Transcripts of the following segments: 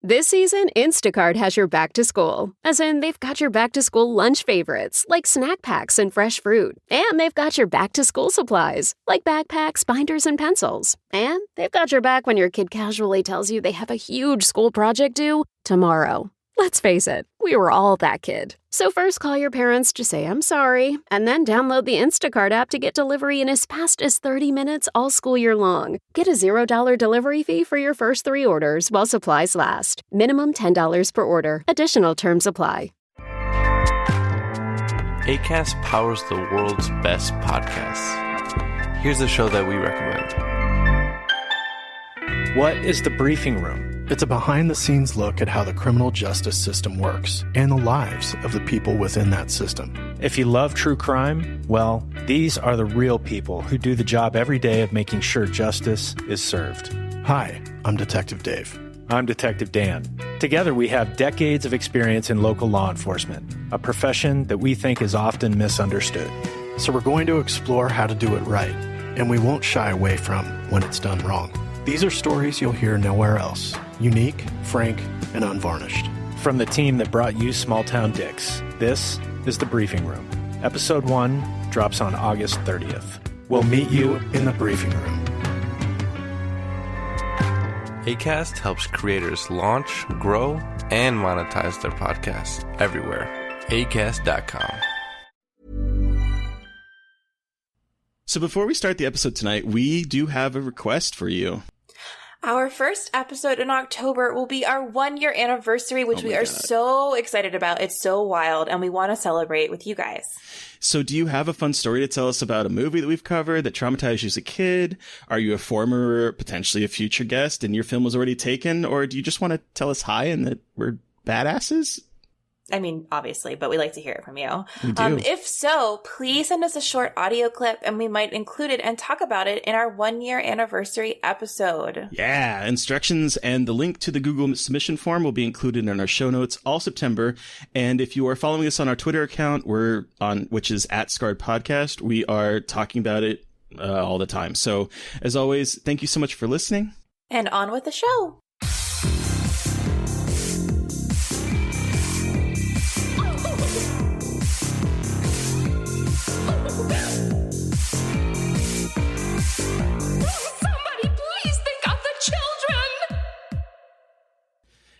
This season, Instacart has your back to school. As in, they've got your back to school lunch favorites, like snack packs and fresh fruit. And they've got your back to school supplies, like backpacks, binders, and pencils. And they've got your back when your kid casually tells you they have a huge school project due tomorrow. Let's face it, we were all that kid. So first call your parents to say I'm sorry, and then download the Instacart app to get delivery in as fast as 30 minutes all school year long. Get a $0 delivery fee for your first 3 orders while supplies last. Minimum $10 per order. Additional terms apply. Acast powers the world's best podcasts. Here's a show that we recommend. What is The Briefing Room? It's a behind-the-scenes look at how the criminal justice system works and the lives of the people within that system. If you love true crime, well, these are the real people who do the job every day of making sure justice is served. Hi, I'm Detective Dave. I'm Detective Dan. Together, we have decades of experience in local law enforcement, a profession that we think is often misunderstood. So we're going to explore how to do it right, and we won't shy away from when it's done wrong. These are stories you'll hear nowhere else. Unique, frank, and unvarnished. From the team that brought you Small Town Dicks, this is The Briefing Room. Episode 1 drops on August 30th. We'll meet you in the briefing room. Acast helps creators launch, grow, and monetize their podcasts everywhere. Acast.com. So before we start the episode tonight, we do have a request for you. Our first episode in October will be our 1-year anniversary, which we are so excited about. It's so wild, and we want to celebrate with you guys. So do you have a fun story to tell us about a movie that we've covered that traumatized you as a kid? Are you a former, potentially a future guest, and your film was already taken? Or do you just want to tell us hi and that we're badasses? I mean, obviously, but we like to hear it from you. We do. If so, please send us a short audio clip and we might include it and talk about it in our 1-year anniversary episode. Yeah, instructions and the link to the Google submission form will be included in our show notes all September. And if you are following us on our Twitter account, which is @ScarredPodcast, we are talking about it all the time. So as always, thank you so much for listening. And on with the show.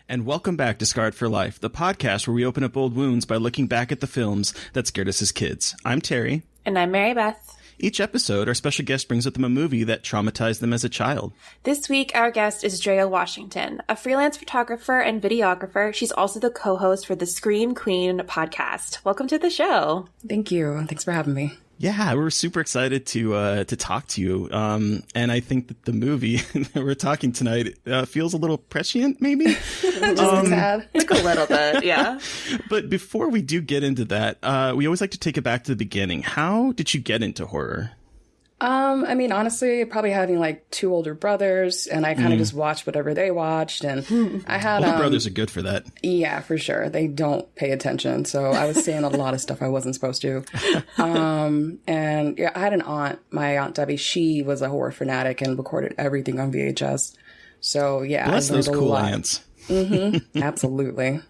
And welcome back to Scarred for Life, the podcast where we open up old wounds by looking back at the films that scared us as kids. I'm Terry. And I'm Mary Beth. Each episode, our special guest brings with them a movie that traumatized them as a child. This week, our guest is Drea Washington, a freelance photographer and videographer. She's also the co-host for the Scream Queen podcast. Welcome to the show. Thank you. Thanks for having me. Yeah, we're super excited to talk to you. And I think that the movie that we're talking tonight feels a little prescient, maybe? Just a tad. Like a little bit, yeah. But before we do get into that, we always like to take it back to the beginning. How did you get into horror? I mean, honestly, probably having like 2 older brothers, and I kind of just watched whatever they watched, and I had older brothers are good for that. Yeah, for sure. They don't pay attention, so I was saying a lot of stuff I wasn't supposed to. And yeah, I had an aunt, my aunt Debbie. She was a horror fanatic and recorded everything on VHS. So yeah, bless those cool aunts. Mm-hmm, absolutely.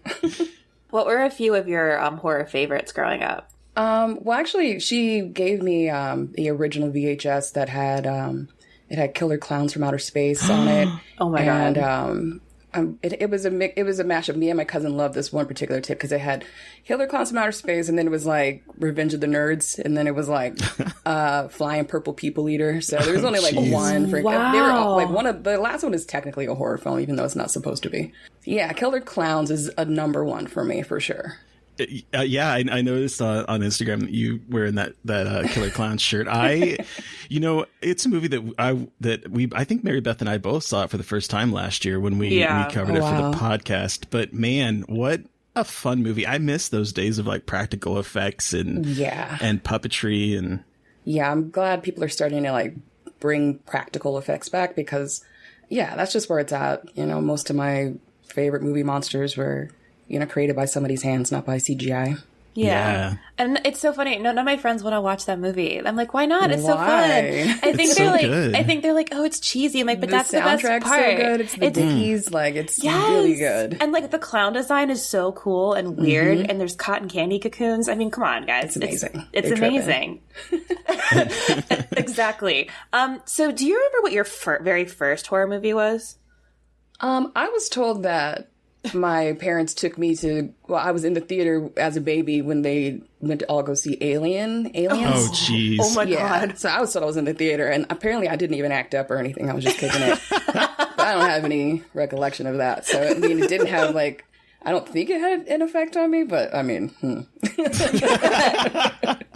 What were a few of your horror favorites growing up? Well, actually, she gave me the original VHS that had it had Killer Clowns from Outer Space on it. Oh my god! It was a mashup. Me and my cousin loved this one particular tip because it had Killer Clowns from Outer Space, and then it was like Revenge of the Nerds, and then it was like Flying Purple People Eater. So there was only like one. Wow. They were all, like the last one is technically a horror film, even though it's not supposed to be. Yeah, Killer Clowns is a number one for me for sure. Yeah, I noticed on Instagram that you wearing that Killer Clown shirt. It's a movie that I think Mary Beth and I both saw it for the first time last year when we covered it for the podcast. But man, what a fun movie! I miss those days of like practical effects and puppetry and. Yeah, I'm glad people are starting to like bring practical effects back because, yeah, that's just where it's at. You know, most of my favorite movie monsters were created by somebody's hands, not by CGI. Yeah. And it's so funny. None of my friends want to watch that movie. I'm like, why not? It's so fun. I think they're like, oh, it's cheesy. I'm like, but that's the best part. So good. It's the Dickies. Like, it's really good. And like the clown design is so cool and weird. And there's cotton candy cocoons. I mean, come on, guys. It's amazing. It's amazing. Exactly. So do you remember what your very first horror movie was? I was told that my parents took me to, I was in the theater as a baby when they went to all go see Aliens. Oh, jeez. Oh, my God. So I was told I was in the theater, and apparently I didn't even act up or anything. I was just kicking it. But I don't have any recollection of that. So, I mean, it didn't have, like, I don't think it had an effect on me, but, I mean,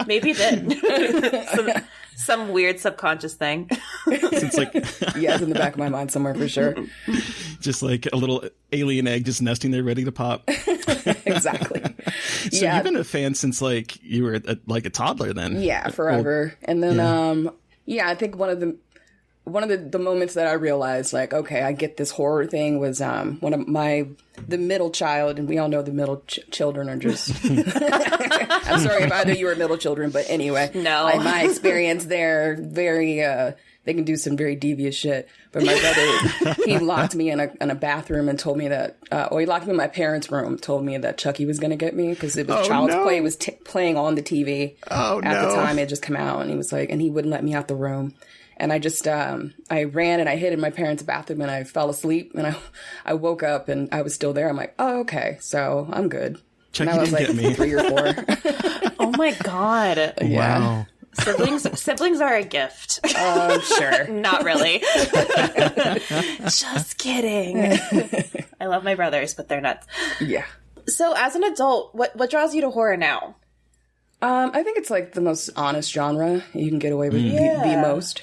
Maybe it did. Some weird subconscious thing. It's like yeah, it's in the back of my mind somewhere for sure. Just like a little alien egg just nesting there ready to pop. Exactly. So you've been a fan since like you were like a toddler then. Yeah, forever. And then I think one of the moments that I realized, like, okay, I get this horror thing was one of the middle child, and we all know the middle children are just. I'm sorry if either you were middle children, but anyway, no. Like, my experience, they're very. They can do some very devious shit. But my brother, he locked me in a bathroom and told me that, or he locked me in my parents' room, told me that Chucky was going to get me because it was Child's Play was playing on the TV at the time. It had just come out, and he was like, and he wouldn't let me out the room. And I just, I ran and I hid in my parents' bathroom and I fell asleep and I woke up and I was still there. I'm like, oh, okay. So I'm good. Chucky and I was didn't like get me. 3 or 4. Oh my God. Yeah. Wow. Siblings are a gift. Sure. Not really. Just kidding. I love my brothers, but they're nuts. Yeah. So as an adult, what draws you to horror now? I think it's like the most honest genre you can get away with the most.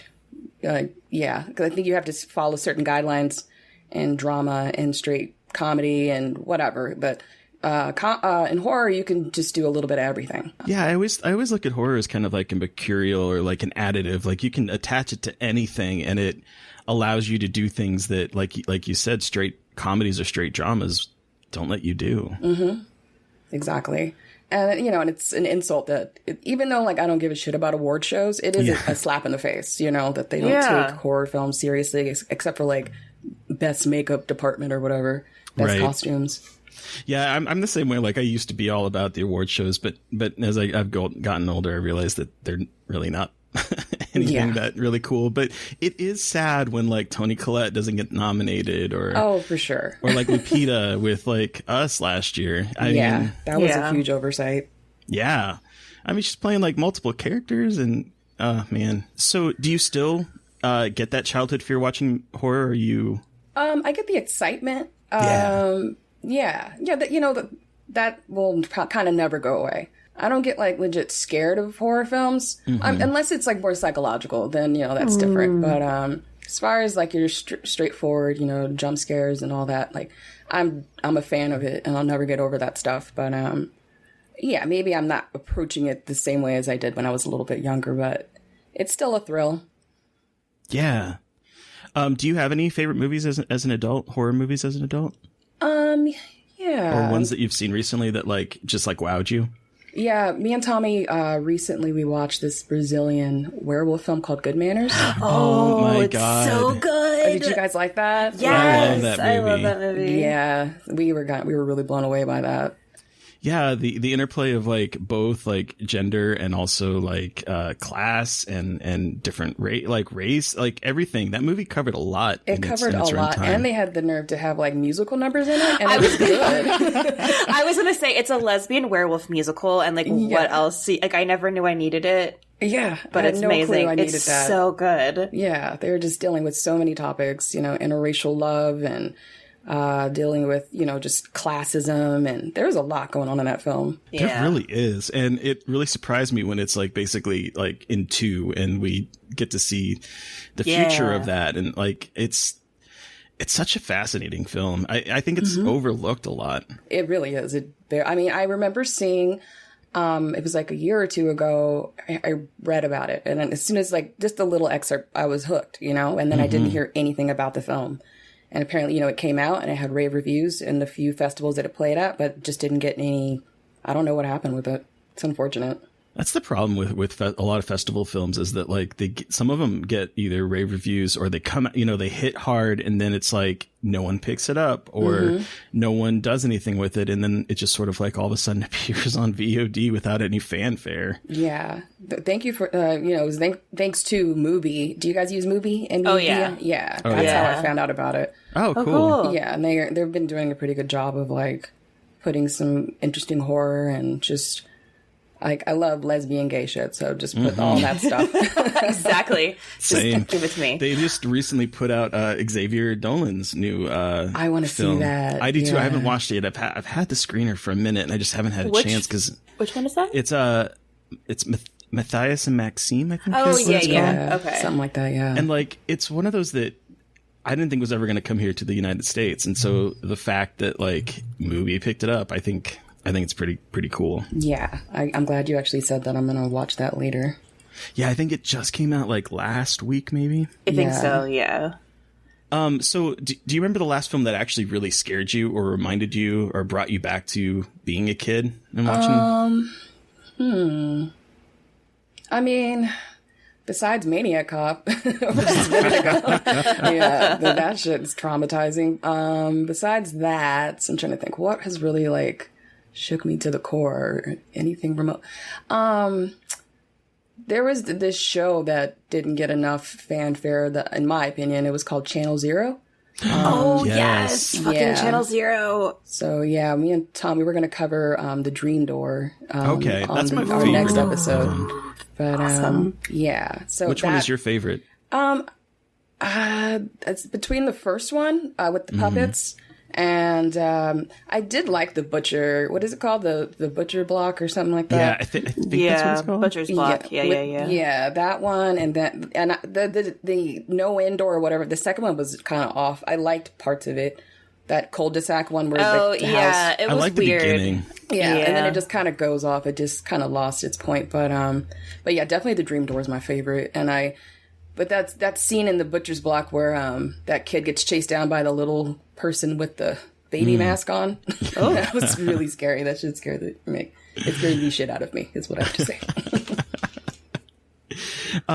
Yeah, because I think you have to follow certain guidelines in drama and straight comedy and whatever. But in horror, you can just do a little bit of everything. Yeah, I always look at horror as kind of like a mercurial or like an additive. Like you can attach it to anything, and it allows you to do things that, like you said, straight comedies or straight dramas don't let you do. Mm-hmm. Exactly. And, and it's an insult that, even though, like, I don't give a shit about award shows, it is a slap in the face, that they don't take horror films seriously, except for, like, best makeup department or whatever, best costumes. Yeah, I'm the same way. Like, I used to be all about the award shows, but as I've gotten older, I realized that they're really not anything that really cool. But it is sad when, like, Toni Collette doesn't get nominated, or oh, for sure, or like Lupita with like Us last year. I mean, that was a huge oversight. Yeah, I mean, she's playing like multiple characters, and man. So, do you still get that childhood fear watching horror? Or are you? I get the excitement. That will kind of never go away. I don't get, like, legit scared of horror films. Unless it's, like, more psychological, then, that's different. But as far as, like, your straightforward, jump scares and all that, like, I'm a fan of it, and I'll never get over that stuff. But, maybe I'm not approaching it the same way as I did when I was a little bit younger, but it's still a thrill. Yeah. Do you have any favorite movies as an adult, horror movies as an adult? Yeah. Or ones that you've seen recently that, like, just, like, wowed you? Yeah, me and Tommy, recently we watched this Brazilian werewolf film called Good Manners. Oh my God. It's so good. Did you guys like that? Yes, I love that movie. Yeah, we were really blown away by that. Yeah, the interplay of like both like gender and also like class and different race, like everything. That movie covered a lot. It covered a lot, and they had the nerve to have like musical numbers in it, and it was good. I was gonna say it's a lesbian werewolf musical, and like what else? Like I never knew I needed it. Yeah, but it's amazing. It's so good. Yeah, they were just dealing with so many topics, interracial love and. Dealing with, just classism, and there's a lot going on in that film. Yeah. There really is. And it really surprised me when it's like basically like in 2 and we get to see the future of that. And like, it's such a fascinating film. I think it's overlooked a lot. It really is. I remember seeing, it was like a year or 2 ago, I read about it. And then as soon as like just a little excerpt, I was hooked, and then I didn't hear anything about the film. And apparently, it came out and it had rave reviews in the few festivals that it played at, but just didn't get any, I don't know what happened with it. It's unfortunate. That's the problem with a lot of festival films is that like some of them get either rave reviews or they come, they hit hard and then it's like no one picks it up or no one does anything with it. And then it just sort of like all of a sudden appears on VOD without any fanfare. Yeah. Thank you for, thanks to Mubi. Do you guys use Mubi? Oh, yeah. Yeah. That's how I found out about it. Oh, cool. Yeah. And they've been doing a pretty good job of like putting some interesting horror and just... Like, I love lesbian gay shit, so just put all that stuff. Exactly. Same. Just give it to me. They just recently put out Xavier Dolan's new I want to see that. I do too. I haven't watched it yet. I've had the screener for a minute, and I just haven't had a chance because... Which one is that? It's Matthias and Maxime, I think. Oh, Yeah. Okay. Something like that, yeah. And, like, it's one of those that I didn't think was ever going to come here to the United States. And so the fact that, like, Mubi picked it up, I think it's pretty cool. Yeah, I'm glad you actually said that. I'm going to watch that later. Yeah, I think it just came out like last week, maybe. I think so, yeah. So do you remember the last film that actually really scared you or reminded you or brought you back to being a kid and watching? I mean, besides Maniac Cop, which is a minute ago. Yeah, that shit's traumatizing. Besides that, I'm trying to think, what has really, like, shook me to the core? Anything remote? There was this show that didn't get enough fanfare, that, in my opinion, it was called Channel Zero. Yes. Fucking Channel Zero. So, yeah, me and Tom, we were going to cover The Dream Door Okay, that's my our favorite next episode. But, Awesome. yeah. So Which one is your favorite? It's between the first one with the puppets and I did like the Butcher. What is it called? The Butcher Block or something like that. Yeah, I think that's what it's called. Butcher's Block. Yeah. Yeah, that one and the No Indoor or whatever. The second one was kind of off. I liked parts of it. That cul-de-sac one where the house. It was I like weird. The beginning. Yeah, and then it just kind of goes off. It just kind of lost its point. But yeah, definitely the Dream Door is my favorite. But that scene in the Butcher's Block where that kid gets chased down by the little person with the baby mask on. Oh, that was really scary. That shit scared me. It scared the shit out of me, is what I have to say.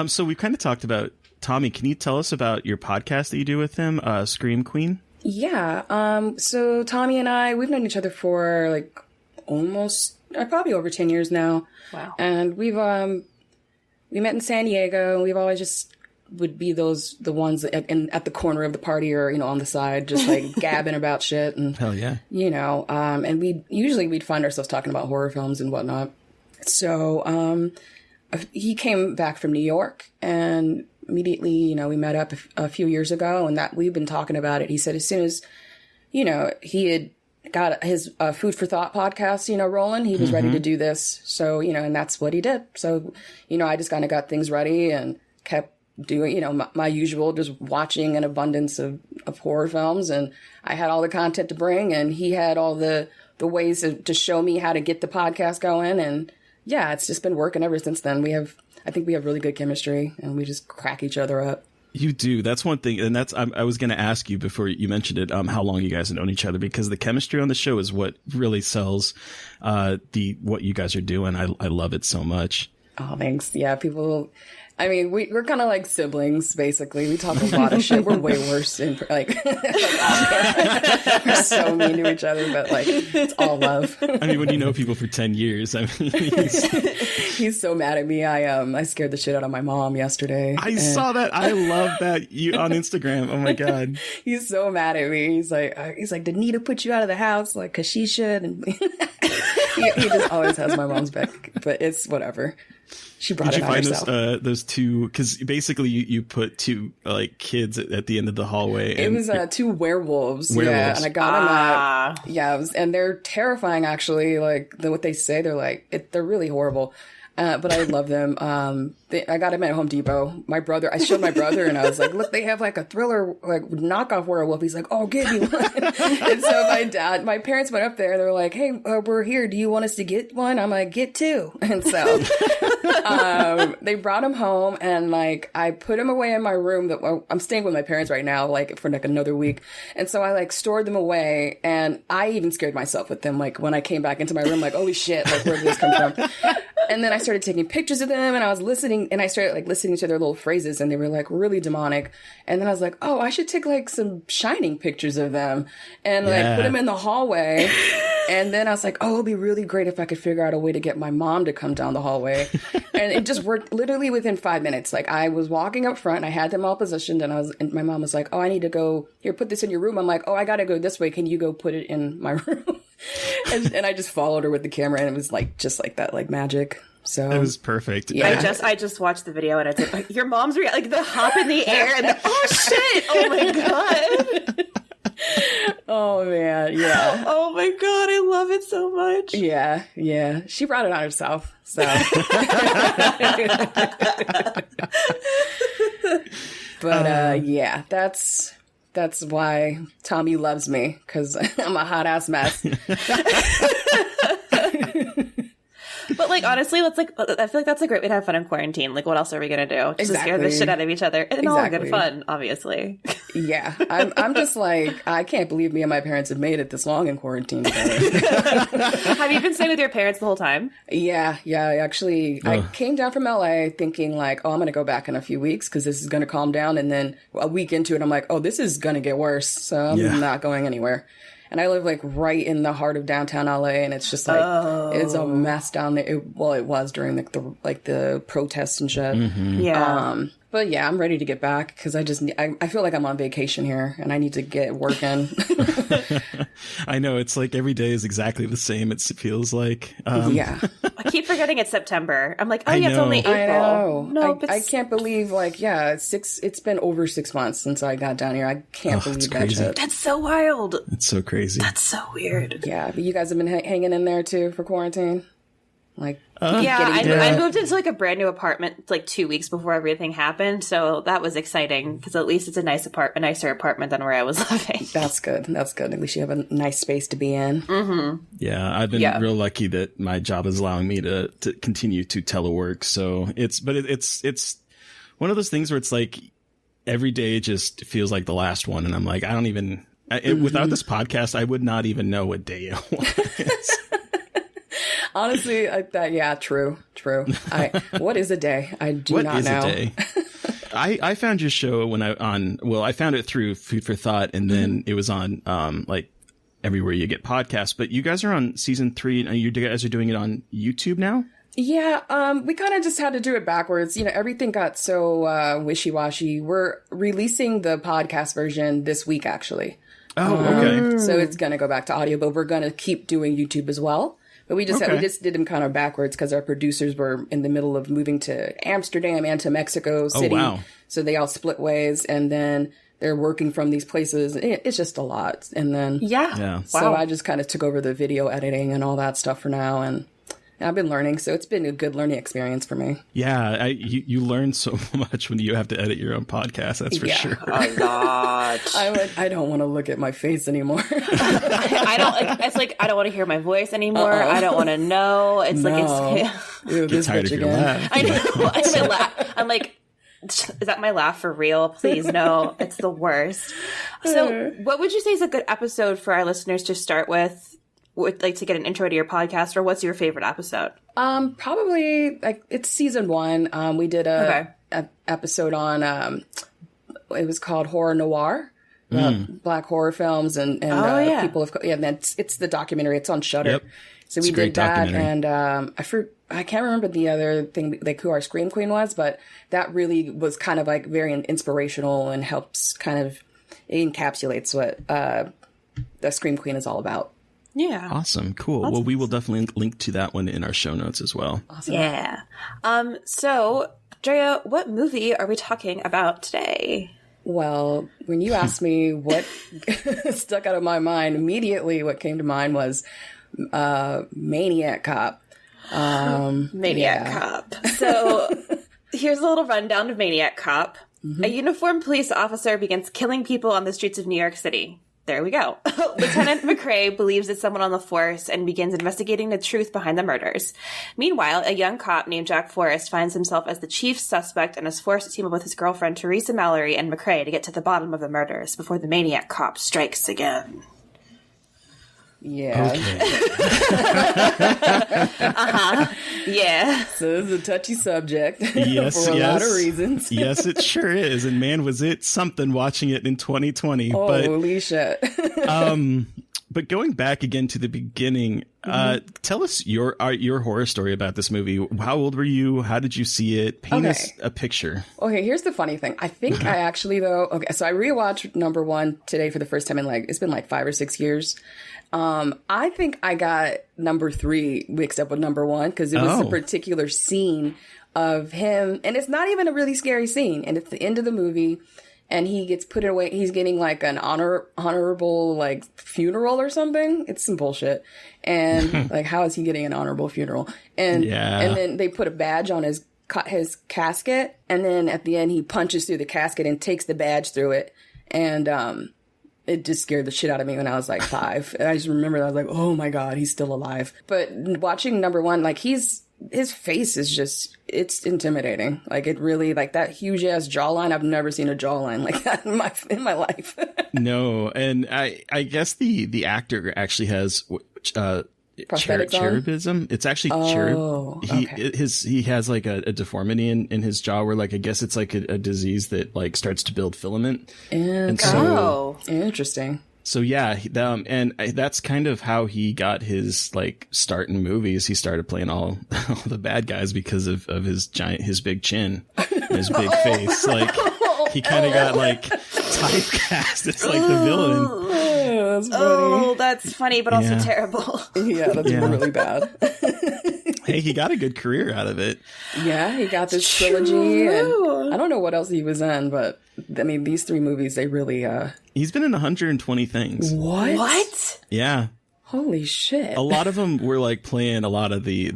So we kind of talked about Tommy. Can you tell us about your podcast that you do with him, Scream Queen? Yeah. So Tommy and I, we've known each other for like almost probably over 10 years now. Wow. And we met in San Diego. We've always just would be the ones at the corner of the party or, on the side, just like gabbing about shit. And, hell yeah. And we'd find ourselves talking about horror films and whatnot. So, he came back from New York and immediately, we met up a few years ago and that we've been talking about it. He said, as soon as, he had got his Food for Thought podcast, rolling, he was ready to do this. So, and that's what he did. So, I just kind of got things ready and kept doing, my usual, just watching an abundance of horror films. And I had all the content to bring and he had all the ways to show me how to get the podcast going. And yeah, it's just been working ever since then. I think we have really good chemistry and we just crack each other up. You do. That's one thing. And I was going to ask you before you mentioned it, how long you guys have known each other, because the chemistry on the show is what really sells, what you guys are doing. I love it so much. Oh, thanks. Yeah. We're kind of like siblings, basically. We talk a lot of shit. We're way worse we're so mean to each other, but like, it's all love. When you know people for 10 years, he's so mad at me. I scared the shit out of my mom yesterday. I saw that. I love that you on Instagram. Oh my God. He's so mad at me. He's like, did Nita put you out of the house? Like, 'cause she should. And he just always has my mom's back, but it's whatever. She brought it on herself. Did you find those two? Because basically, you put two like kids at the end of the hallway. It was two werewolves. Yeah, and I got them. And they're terrifying. Actually, like what they say, they're like they're really horrible. But I love them. I got them at Home Depot. I showed my brother and I was like, look, they have like a Thriller, like knockoff werewolf. He's like, oh, give me one. And so my parents went up there and they were like, hey, we're here. Do you want us to get one? I'm like, get two. And so, they brought him home and like, I put him away in my room I'm staying with my parents right now, like for like another week. And so I like stored them away and I even scared myself with them. Like when I came back into my room, like, holy shit, like where did this come from? And then I started taking pictures of them and I was listening and I started like listening to their little phrases and they were like really demonic. And then I was like, oh, I should take like some Shining pictures of them and like put them in the hallway. And then I was like, oh, it'll be really great if I could figure out a way to get my mom to come down the hallway. And it just worked literally within 5 minutes. Like I was walking up front and I had them all positioned and my mom was like, oh, I need to go here, put this in your room. I'm like, oh, I got to go this way. Can you go put it in my room? and I just followed her with the camera and it was like, just like that, like magic. So it was perfect. Yeah. I just watched the video and it's like, your mom's like the hop in the air and oh shit, oh my God. Oh man, yeah. Oh my God, I love it so much. Yeah. She brought it on herself. So but yeah, that's why Tommy loves me, because I'm a hot ass mess. But like honestly, I feel like that's a great way to have fun in quarantine. Like, what else are we gonna do? Just to scare the shit out of each other, and all good fun, obviously. Yeah, I'm just like, I can't believe me and my parents have made it this long in quarantine together. Have you been staying with your parents the whole time? Yeah. Actually, I came down from LA thinking like, oh, I'm gonna go back in a few weeks because this is gonna calm down, and then a week into it, I'm like, oh, this is gonna get worse, so I'm not going anywhere. And I live like right in the heart of downtown LA, and it's just like it's a mess down there. It was during the protests and shit. Mm-hmm. Yeah. But yeah, I'm ready to get back because I feel like I'm on vacation here, and I need to get working. I know, it's like every day is exactly the same. It feels like. Yeah. I keep forgetting it's September. I'm like, oh I yeah, it's know. only April. I know. No, I can't believe it's been over 6 months since I got down here. I can't believe that shit. That's so wild. It's so crazy. That's so weird. Yeah, but you guys have been hanging in there too for quarantine? Like, I moved into like a brand new apartment like 2 weeks before everything happened, so that was exciting because at least it's a nicer apartment than where I was living. That's good. At least you have a nice space to be in. Mm-hmm. Yeah, I've been real lucky that my job is allowing me to continue to telework. So it's one of those things where it's like every day just feels like the last one, and I'm like, I don't even. Without this podcast, I would not even know what day it was. Honestly, true. What is a day? I do not know. What is a day? I found your show I found it through Food for Thought, and then it was on like everywhere you get podcasts. But you guys are on season 3, and you guys are doing it on YouTube now? Yeah, we kind of just had to do it backwards. You know, everything got so wishy-washy. We're releasing the podcast version this week, actually. Oh, okay. So it's going to go back to audio, but we're going to keep doing YouTube as well. But we just did them kind of backwards because our producers were in the middle of moving to Amsterdam and to Mexico City. Oh, wow. So they all split ways, and then they're working from these places. It's just a lot. And then so I just kind of took over the video editing and all that stuff for now, and I've been learning, so it's been a good learning experience for me. Yeah, you learn so much when you have to edit your own podcast. That's for sure. A lot. I don't want to look at my face anymore. I don't. It's like I don't want to hear my voice anymore. I don't want to know. It's Get tired of your laugh. I know. I'm like, is that my laugh for real? Please, no. It's the worst. So, what would you say is a good episode for our listeners to start with? Would like to get an intro to your podcast, or what's your favorite episode? Probably like it's season 1. We did a episode on it was called Horror Noir, black horror films and people of and then it's the documentary. It's on Shudder. Yep. So we did that, and I can't remember the other thing, like who our Scream Queen was, but that really was kind of like very inspirational and helps kind of encapsulates what the Scream Queen is all about. Yeah. Awesome. Cool. Well, we will definitely link to that one in our show notes as well. Awesome. Yeah. So, Drea, what movie are we talking about today? Well, when you asked me what stuck out of my mind, immediately what came to mind was Maniac Cop. Maniac Cop. So here's a little rundown of Maniac Cop. Mm-hmm. A uniformed police officer begins killing people on the streets of New York City. There we go. Lieutenant McCrae believes it's someone on the force and begins investigating the truth behind the murders. Meanwhile, a young cop named Jack Forrest finds himself as the chief suspect and is forced to team up with his girlfriend Teresa Mallory and McCrae to get to the bottom of the murders before the Maniac Cop strikes again. Yeah. Okay. Yeah. So this is a touchy subject Yes, for a lot of reasons. Yes, it sure is. And man, was it something watching it in 2020. Holy shit. But going back again to the beginning, tell us your horror story about this movie. How old were you? How did you see it? Paint us a picture. Okay, here's the funny thing. I think I actually, though, so I rewatched number 1 today for the first time in it's been 5 or 6 years. I think I got number 3 mixed up with number 1 because it was a particular scene of him, and it's not even a really scary scene, and it's the end of the movie, and he gets put away. He's getting an honorable funeral or something. It's some bullshit, and how is he getting an honorable funeral? And and then they put a badge on his casket, and then at the end he punches through the casket and takes the badge through it, and it just scared the shit out of me when I was 5. And I just remember that I was like, oh my God, he's still alive. But watching number 1, his face is just, it's intimidating. It really, that huge ass jawline. I've never seen a jawline like that in my life. No. And I guess the actor actually has, cherubism. It's actually cherub. He has a deformity in his jaw where I guess it's a disease that starts to build filament. And so interesting. So yeah, and that's kind of how he got his start in movies. He started playing all the bad guys because of his big chin, and his big face. He kind of got typecast as the villain. That's funny. Oh, that's funny, but also terrible. Yeah, that's really bad. Hey, he got a good career out of it. Yeah, he got this trilogy, and I don't know what else he was in, but I mean, these 3 movies, they really... He's been in 120 things. What? Yeah. Holy shit. A lot of them were playing a lot of the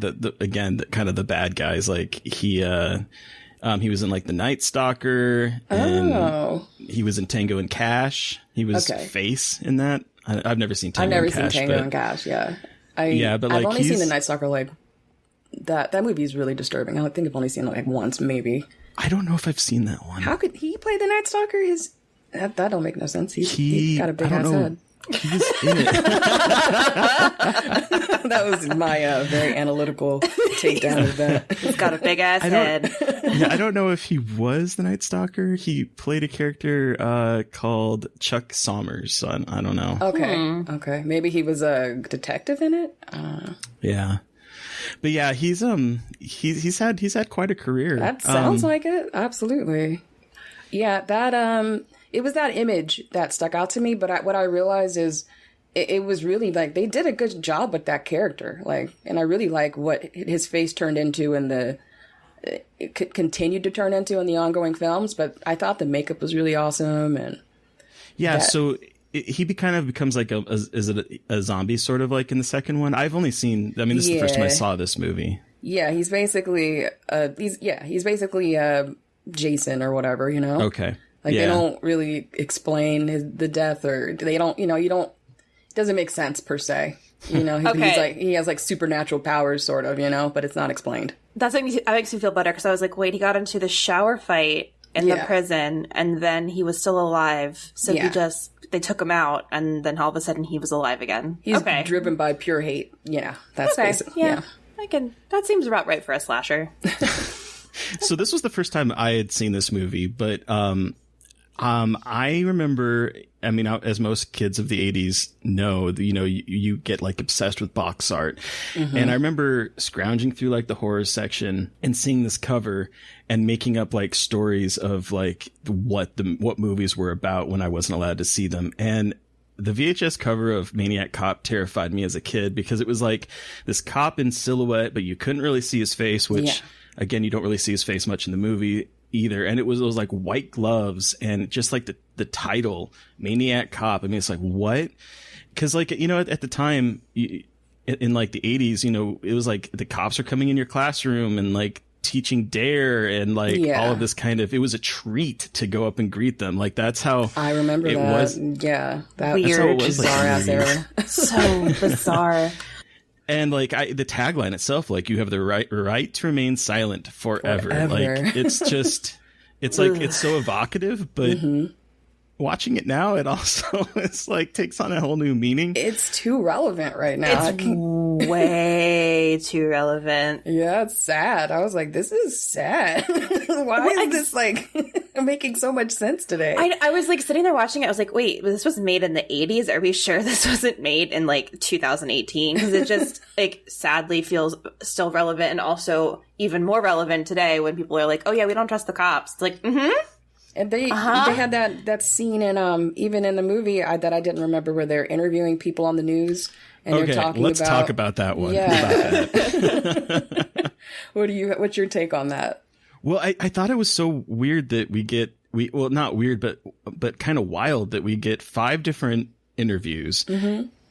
kind of the bad guys. He was in The Night Stalker. And he was in Tango and Cash. He was Face in that. I've never seen Tango and Cash. I've never seen Tango and Cash, yeah. I've only seen The Night Stalker, that movie is really disturbing. I think I've only seen it once, maybe. I don't know if I've seen that one. How could he play the Night Stalker? That don't make no sense. He's got a big ass head. He was in it. That was my very analytical takedown of that. He's got a big ass head. Yeah, I don't know if he was the Night Stalker. He played a character called Chuck Sommers. So I don't know. Okay. Maybe he was a detective in it. Yeah. But yeah, he's had quite a career. That sounds like it. Absolutely. Yeah, that it was that image that stuck out to me, but what I realized is it was really they did a good job with that character. And I really like what his face turned into and it continued to turn into in the ongoing films, but I thought the makeup was really awesome and so he kind of becomes a zombie sort of in the second one. I've only seen, this is the first time I saw this movie. Yeah, he's basically Jason or whatever, Okay. They don't really explain the death, or they don't, it doesn't make sense per se. Okay. He has supernatural powers sort of, but it's not explained. That makes me feel better because I was wait, he got into the shower fight in the prison and then he was still alive. So they took him out and then all of a sudden he was alive again. He's driven by pure hate. Yeah. That's basically, that seems about right for a slasher. So this was the first time I had seen this movie, but I remember, as most kids of the 80s know, you get obsessed with box art. Mm-hmm. And I remember scrounging through the horror section and seeing this cover and making up stories of what movies were about when I wasn't allowed to see them. And the VHS cover of Maniac Cop terrified me as a kid because it was this cop in silhouette, but you couldn't really see his face, which again, you don't really see his face much in the movie either. And it was white gloves and just the title Maniac Cop. It's what? Because at the time, in like the 80s, you know, it was like the cops are coming in your classroom and like teaching Dare and like all of this kind of, it was a treat to go up and greet them. Like that's how I remember it that. was. Yeah. That Weird, was bizarre ass era. So bizarre. And like the tagline itself, like you have the right to remain silent forever. Like it's just, it's like, it's so evocative, but watching it now, it also is like takes on a whole new meaning. It's too relevant right now. It's way too relevant. Yeah, it's sad. I was like, this is sad. Why is this like making so much sense today? I was like sitting there watching it. I was like, wait, this was made in the 80s. Are we sure this wasn't made in like 2018? Because it just like sadly feels still relevant and also even more relevant today when people are like, oh yeah, we don't trust the cops. It's like, And they had that scene in even in the movie that I didn't remember where they're interviewing people on the news and they're talking let's talk about that one. Yeah. What's your take on that? Well, I thought it was so weird that well, not weird, but kind of wild that we get 5 different interviews.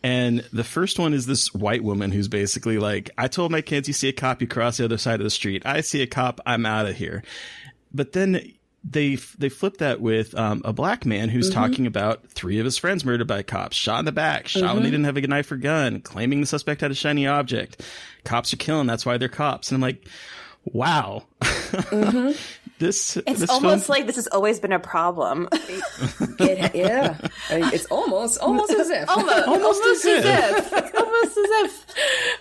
And the first one is this white woman who's basically like, I told my kids, you see a cop, you cross the other side of the street. I see a cop, I'm out of here. But then they flip that with a black man who's talking about 3 of his friends murdered by cops, shot in the back, shot when they didn't have a knife or gun, claiming the suspect had a shiny object. Cops are killing, that's why they're cops. And I'm like, wow. It's almost like this has always been a problem. Yeah. It's almost as if. Almost as if. Almost as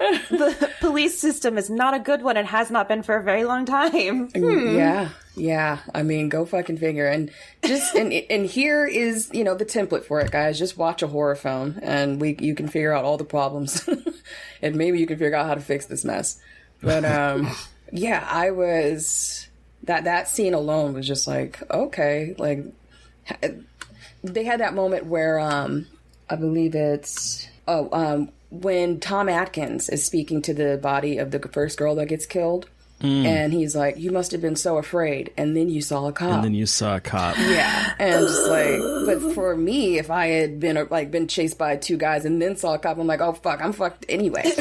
if the police system is not a good one and has not been for a very long time. Yeah. I mean, go fucking figure. And just and here is, you know, the template for it, guys. Just watch a horror film and you can figure out all the problems. And maybe you can figure out how to fix this mess. But yeah, I was that scene alone was just like, okay, like they had that moment where I believe it's when Tom Atkins is speaking to the body of the first girl that gets killed. And he's like, you must have been so afraid. And then you saw a cop. Yeah. And just like, but for me, if I had been chased by 2 guys and then saw a cop, I'm like, oh, fuck, I'm fucked anyway.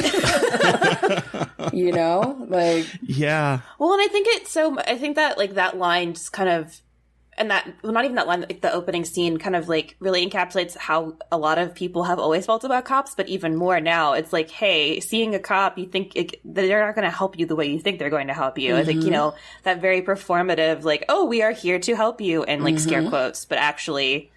You know? Like. Yeah. Well, and I think that like that line just kind of, and that, well, not even that line, like the opening scene kind of like really encapsulates how a lot of people have always felt about cops, but even more now. It's like, hey, seeing a cop, you think they're not going to help you the way you think they're going to help you. I think, you know, that very performative, like, oh, we are here to help you, and like scare quotes, but actually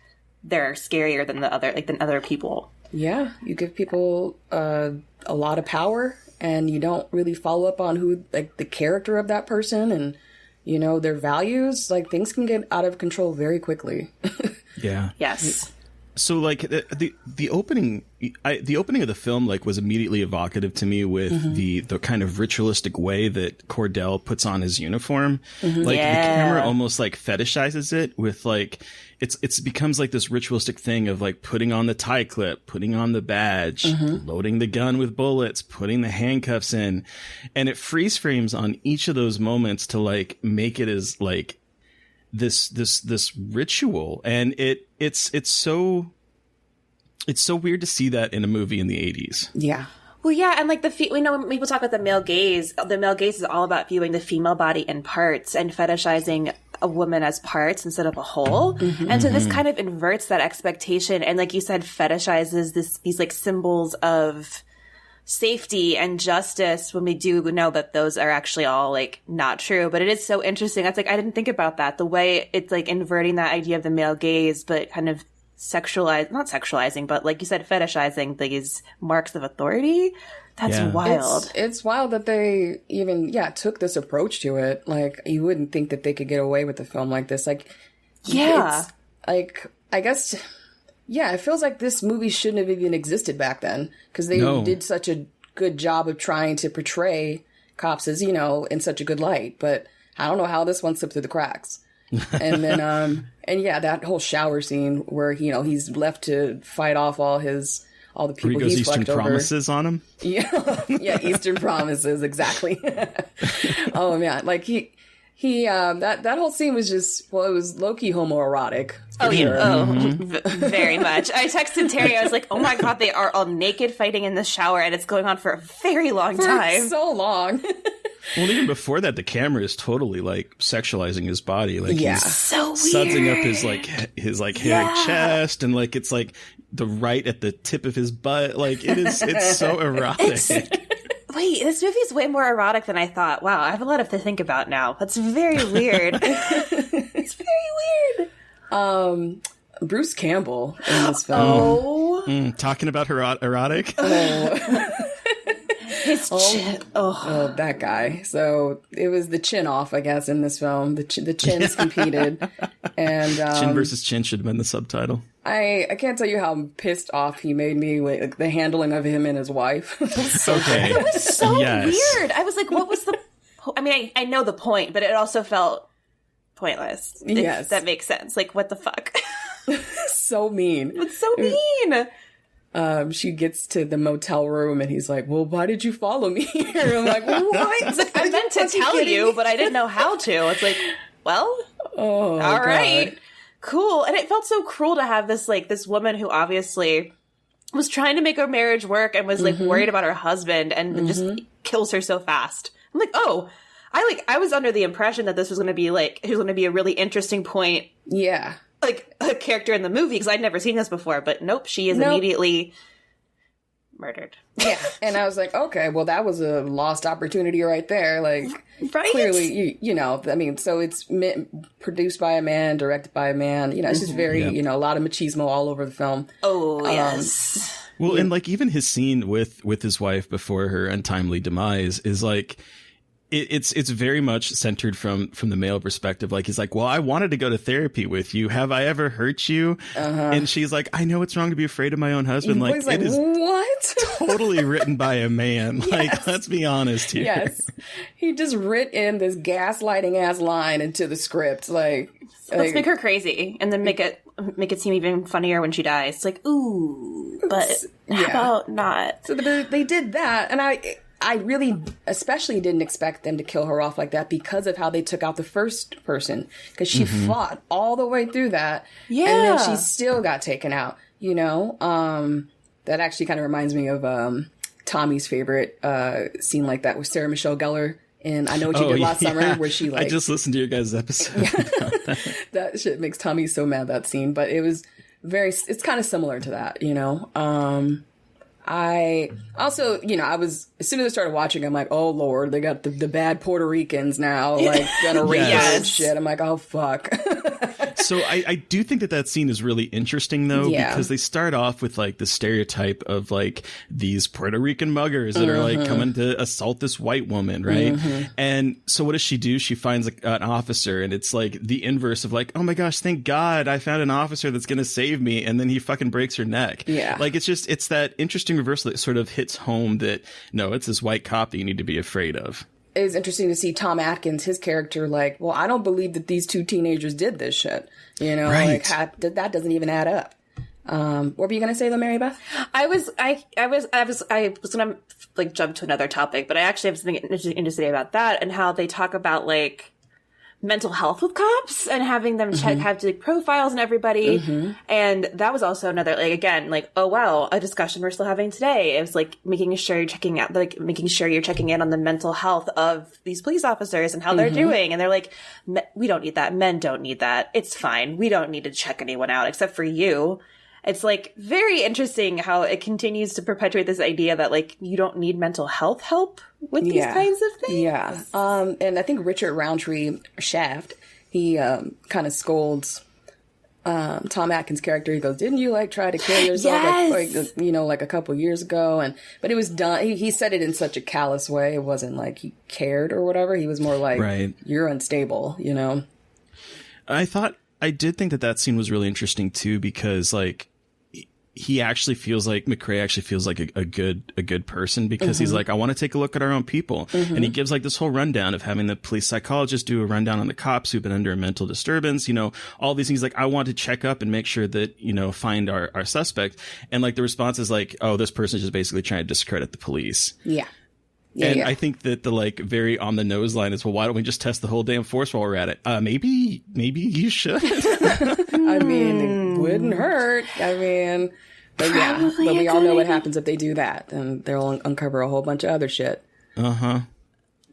they're scarier than than other people. Yeah. You give people a lot of power and you don't really follow up on who, like, the character of that person and, you know, their values. Like, things can get out of control very quickly. Yeah. Yes. So like the opening of the film like was immediately evocative to me with the kind of ritualistic way that Cordell puts on his uniform. Like the camera almost like fetishizes it with like it's becomes like this ritualistic thing of like putting on the tie clip, putting on the badge, loading the gun with bullets, putting the handcuffs in, and it freeze frames on each of those moments to like make it as like this ritual. And it's so weird to see that in a movie in the 80s. Yeah. Well, yeah, and like we know when people talk about the male gaze is all about viewing the female body in parts and fetishizing a woman as parts instead of a whole. And so this kind of inverts that expectation and, like you said, fetishizes these like symbols of safety and justice when we do know that those are actually all like not true. But it is so interesting. That's like, I didn't think about that. The way it's like inverting that idea of the male gaze, but kind of not sexualizing, but like you said, fetishizing these marks of authority. That's wild. It's wild that they even, took this approach to it. Like, you wouldn't think that they could get away with a film like this. Like, it's like, I guess, it feels like this movie shouldn't have even existed back then because they did such a good job of trying to portray cops as, you know, in such a good light. But I don't know how this one slipped through the cracks. And then, that whole shower scene where, you know, he's left to fight off all the people he's fucked over. Eastern Promises on him? Yeah, Eastern Promises, exactly. Oh man, like he that whole scene was just, well, it was low-key homoerotic. Oh, yeah. Oh, very much. I texted Terry. I was like, oh, my God, they are all naked fighting in the shower, and it's going on for a very long time. So long. Well, even before that, the camera is totally like sexualizing his body. Like he's so weird. sudsing up his hairy chest, and like it's like the right at the tip of his butt. Like it's so erotic. Wait, this movie's way more erotic than I thought. Wow, I have a lot to think about now. That's very weird. It's very weird. Bruce Campbell in this film. Talking about erotic. His chin. Oh, that guy. So it was the chin off, I guess, in this film. The chins competed, and Chin versus chin should have been the subtitle. I can't tell you how pissed off he made me with like, the handling of him and his wife. Okay, it was so weird. I was like, what was the? I mean, I know the point, but it also felt pointless. If that makes sense. Like, what the fuck? So mean. It's so mean. She gets to the motel room and he's like, well, why did you follow me here? I'm like, what? It's like, I meant to tell you, but I didn't know how to. It's like, well, all right, cool. And it felt so cruel to have this, like, this woman who obviously was trying to make her marriage work and was like worried about her husband and just kills her so fast. I'm like, oh, I was under the impression that this was going to be like, it was going to be a really interesting point. Yeah. Like a character in the movie, because I'd never seen this before, but nope, she is immediately murdered. Yeah, and I was like, okay, well, that was a lost opportunity right there. Like, clearly, you know, I mean, so it's produced by a man, directed by a man. You know, it's just very, you know, a lot of machismo all over the film. Oh, yes. Well, and like even his scene with his wife before her untimely demise is like, it's very much centered from the male perspective. Like, he's like, well, I wanted to go to therapy with you. Have I ever hurt you? And she's like, I know it's wrong to be afraid of my own husband. Like, it is what? Totally written by a man. Like, let's be honest here. Yes. He just writ in this gaslighting ass line into the script. Let's make her crazy and then make it seem even funnier when she dies. It's like, ooh, but how about not? So they did that, and I really especially didn't expect them to kill her off like that because of how they took out the first person. Because she fought all the way through that. Yeah. And then she still got taken out, you know? That actually kind of reminds me of Tommy's favorite scene like that with Sarah Michelle Gellar in I Know What You Did Last Summer, where she like... I just listened to your guys' episode. That shit makes Tommy so mad, that scene. But it was it's kind of similar to that, you know? I also, you know, as soon as I started watching, I'm like, oh Lord, they got the bad Puerto Ricans now, like, gonna rape and shit. I'm like, oh fuck. So I do think that scene is really interesting though, because they start off with like the stereotype of like these Puerto Rican muggers that are like coming to assault this white woman, right? And so what does she do? She finds an officer, and it's like the inverse of like, oh my gosh, thank God I found an officer that's gonna save me, and then he fucking breaks her neck. Yeah, like it's that interesting reversal that sort of hits home that no, it's this white cop that you need to be afraid of. It was interesting to see Tom Atkins, his character, like, well, I don't believe that these two teenagers did this shit. You know, like that doesn't even add up. What were you gonna say though, Mary Beth? I was gonna like jump to another topic, but I actually have something interesting to say about that and how they talk about like mental health with cops and having them have like profiles and everybody. And that was also another, like, again, like, oh wow, a discussion we're still having today. It was like making sure you're checking in on the mental health of these police officers and how they're doing. And they're like, we don't need that. Men don't need that. It's fine. We don't need to check anyone out except for you. It's like very interesting how it continues to perpetuate this idea that like you don't need mental health help with these kinds of things. Yeah. And I think Richard Roundtree, Shaft, he kind of scolds Tom Atkins' character. He goes, didn't you like try to kill yourself like you know, like a couple years ago? But it was done. He said it in such a callous way. It wasn't like he cared or whatever. He was more like, you're unstable, you know? I did think that scene was really interesting too, because like, he actually feels like McCrae actually feels like a good person, because he's like, I want to take a look at our own people. And he gives like this whole rundown of having the police psychologist do a rundown on the cops who've been under a mental disturbance, you know, all these things. Like, I want to check up and make sure that, you know, find our suspect. And like the response is like, oh, this person is just basically trying to discredit the police. Yeah. And I think that the like very on the nose line is, well, why don't we just test the whole damn force while we're at it? Maybe you should. I mean, it wouldn't hurt. I mean, but we all know what happens if they do that, and they'll uncover a whole bunch of other shit.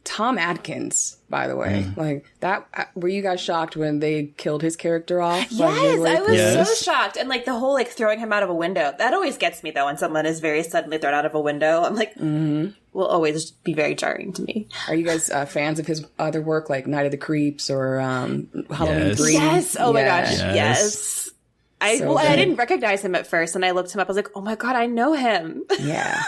Tom Atkins, by the way, like that. Were you guys shocked when they killed his character off? Yes, I was so shocked. And like the whole like throwing him out of a window, that always gets me though. When someone is very suddenly thrown out of a window, I'm like, will always be very jarring to me. Are you guys fans of his other work, like Night of the Creeps or Halloween 3? Yes. Oh my gosh. Yes. I didn't recognize him at first, and I looked him up. I was like, oh my God, I know him. Yeah.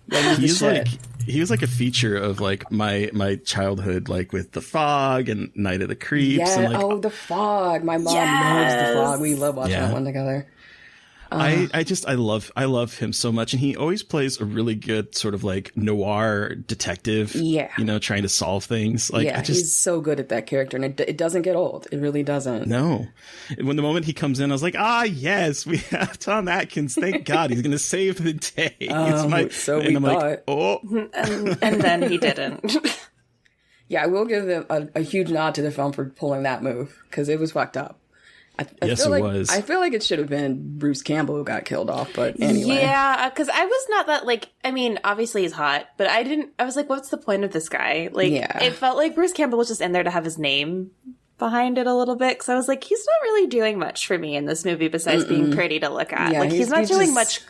He was like a feature of like my childhood, like with The Fog and Night of the Creeps. Yeah. And like, The Fog. My mom loves The Fog. We love watching that one together. I love him so much, and he always plays a really good sort of like noir detective. Yeah, you know, trying to solve things. Like, he's so good at that character, and it doesn't get old. It really doesn't. No, when the moment he comes in, I was like, yes, we have Tom Atkins. Thank God, he's going to save the day. Like, and then he didn't. Yeah, I will give them a huge nod to the film for pulling that move, because it was fucked up. I feel like it should have been Bruce Campbell who got killed off, but anyway. Yeah, because I was not that, like, I mean, obviously he's hot, but I was like, what's the point of this guy? Like, it felt like Bruce Campbell was just in there to have his name behind it a little bit, because I was like, he's not really doing much for me in this movie besides being pretty to look at. Yeah, like, he's not doing much,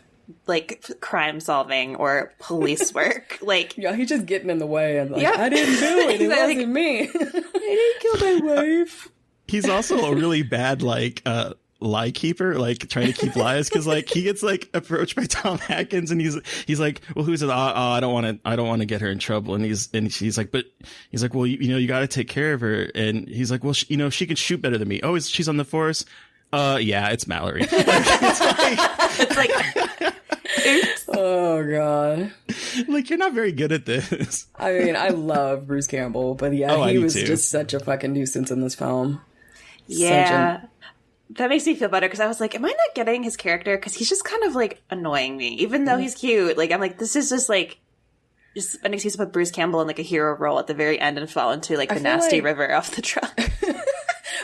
like, crime solving or police work. Like, he's just getting in the way and like, I didn't do it. It wasn't me. I didn't kill my wife. He's also a really bad, like, lie keeper, like trying to keep lies, because like he gets like approached by Tom Atkins, and he's like, well, who's it? I don't want to get her in trouble, and she's like, but he's like, well, you got to take care of her, and he's like, well, she can shoot better than me. Oh, she's on the force. Yeah, it's Mallory. It's like. Oops. Oh God! Like, you're not very good at this. I mean, I love Bruce Campbell, but he was just such a fucking nuisance in this film. Yeah, that makes me feel better, because I was like, am I not getting his character? Because he's just kind of like annoying me, even though he's cute. Like, I'm like, this is just like an excuse to put Bruce Campbell in like a hero role at the very end and fall into like the nasty river off the truck.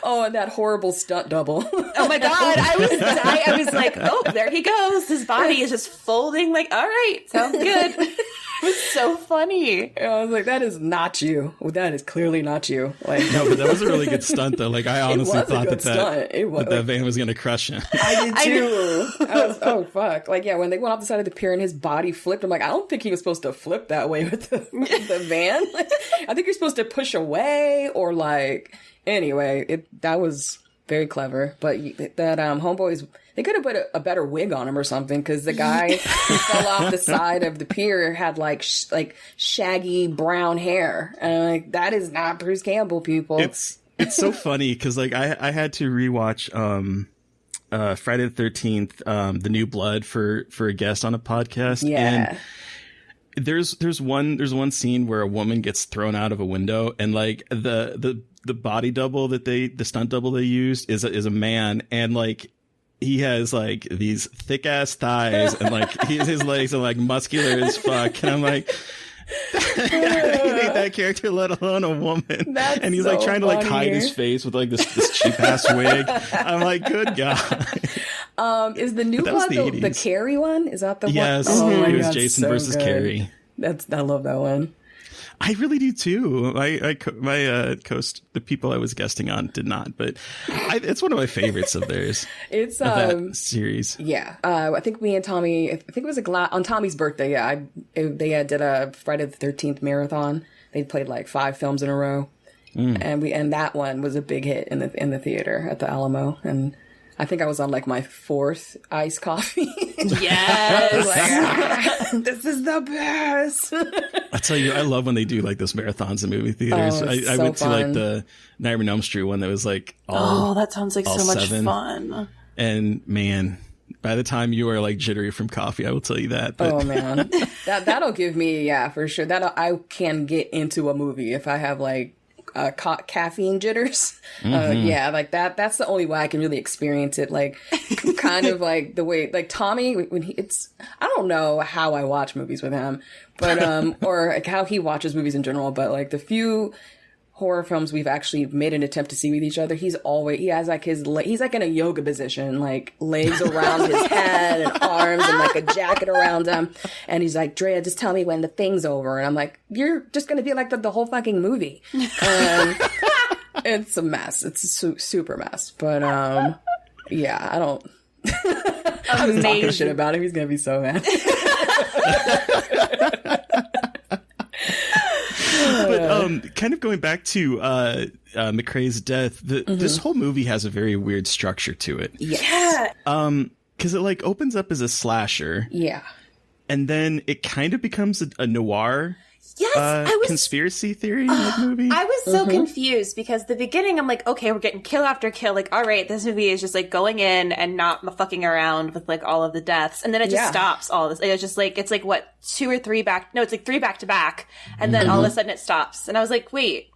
Oh, and that horrible stunt double. Oh my God. I was like, oh, there he goes. His body is just folding. Like, all right, sounds good. It was so funny. I was like, that is not you. Well, that is clearly not you. Like, no, but that was a really good stunt, though. Like, I honestly thought that van was going to crush him. I did too. Oh, fuck. Like, yeah, when they went off the side of the pier and his body flipped, I'm like, I don't think he was supposed to flip that way with the van. Like, I think you're supposed to push away or like... Anyway, that was very clever, but that homeboys, they could have put a better wig on him or something, because the guy who fell off the side of the pier had like shaggy brown hair, and like, that is not Bruce Campbell, people. It's so funny because like I had to rewatch Friday the 13th, The New Blood for a guest on a podcast, and there's one scene where a woman gets thrown out of a window, and like the body double the stunt double they used is a man, and like he has like these thick ass thighs, and like his legs are like muscular as fuck, and I'm like, he made that character, let alone a woman. And he's like trying to like hide his face with like this cheap ass wig. I'm like, good God. Is the New Blood the Carrie one? Is that the one? Yes, it was Jason versus Carrie. I love that one. I really do too. My the people I was guesting on did not, but it's one of my favorites of theirs. It's that series. Yeah, I think me and Tommy. I think it was on Tommy's birthday. Yeah, they did a Friday the 13th marathon. They played like 5 films in a row, and that one was a big hit in the theater at the Alamo. And I think I was on like my 4th iced coffee. Yes. This is the best. I tell you, I love when they do like those marathons in movie theaters. I went to like the Nightmare on Elm Street one that was like that sounds like so much fun. And man, by the time you are like jittery from coffee, I will tell you that. But... Oh man, that'll give me for sure. That I can get into a movie if I have like caffeine jitters. Yeah, like that's the only way I can really experience it. Like, kind of like the way, like Tommy, when I don't know how I watch movies with him, but, or like how he watches movies in general, but like the few horror films we've actually made an attempt to see with each other, he has like he's like in a yoga position, like legs around his head and arms and like a jacket around him, and he's like, Drea, just tell me when the thing's over. And I'm like, you're just gonna be like the whole fucking movie. It's a mess. It's a super mess. But yeah, I don't I was talking shit about him. He's gonna be so mad. But kind of going back to McCrae's death, this whole movie has a very weird structure to it. Yeah. Because it like opens up as a slasher. Yeah. And then it kind of becomes a noir. Yes, conspiracy theory like movie. I was so confused because the beginning, I'm like, okay, we're getting kill after kill. Like, all right, this movie is just like going in and not fucking around with like all of the deaths, and then it just stops all this. It's just like, it's like what, 2 or 3 back? No, it's like 3 back to back, and then all of a sudden it stops, and I was like, wait.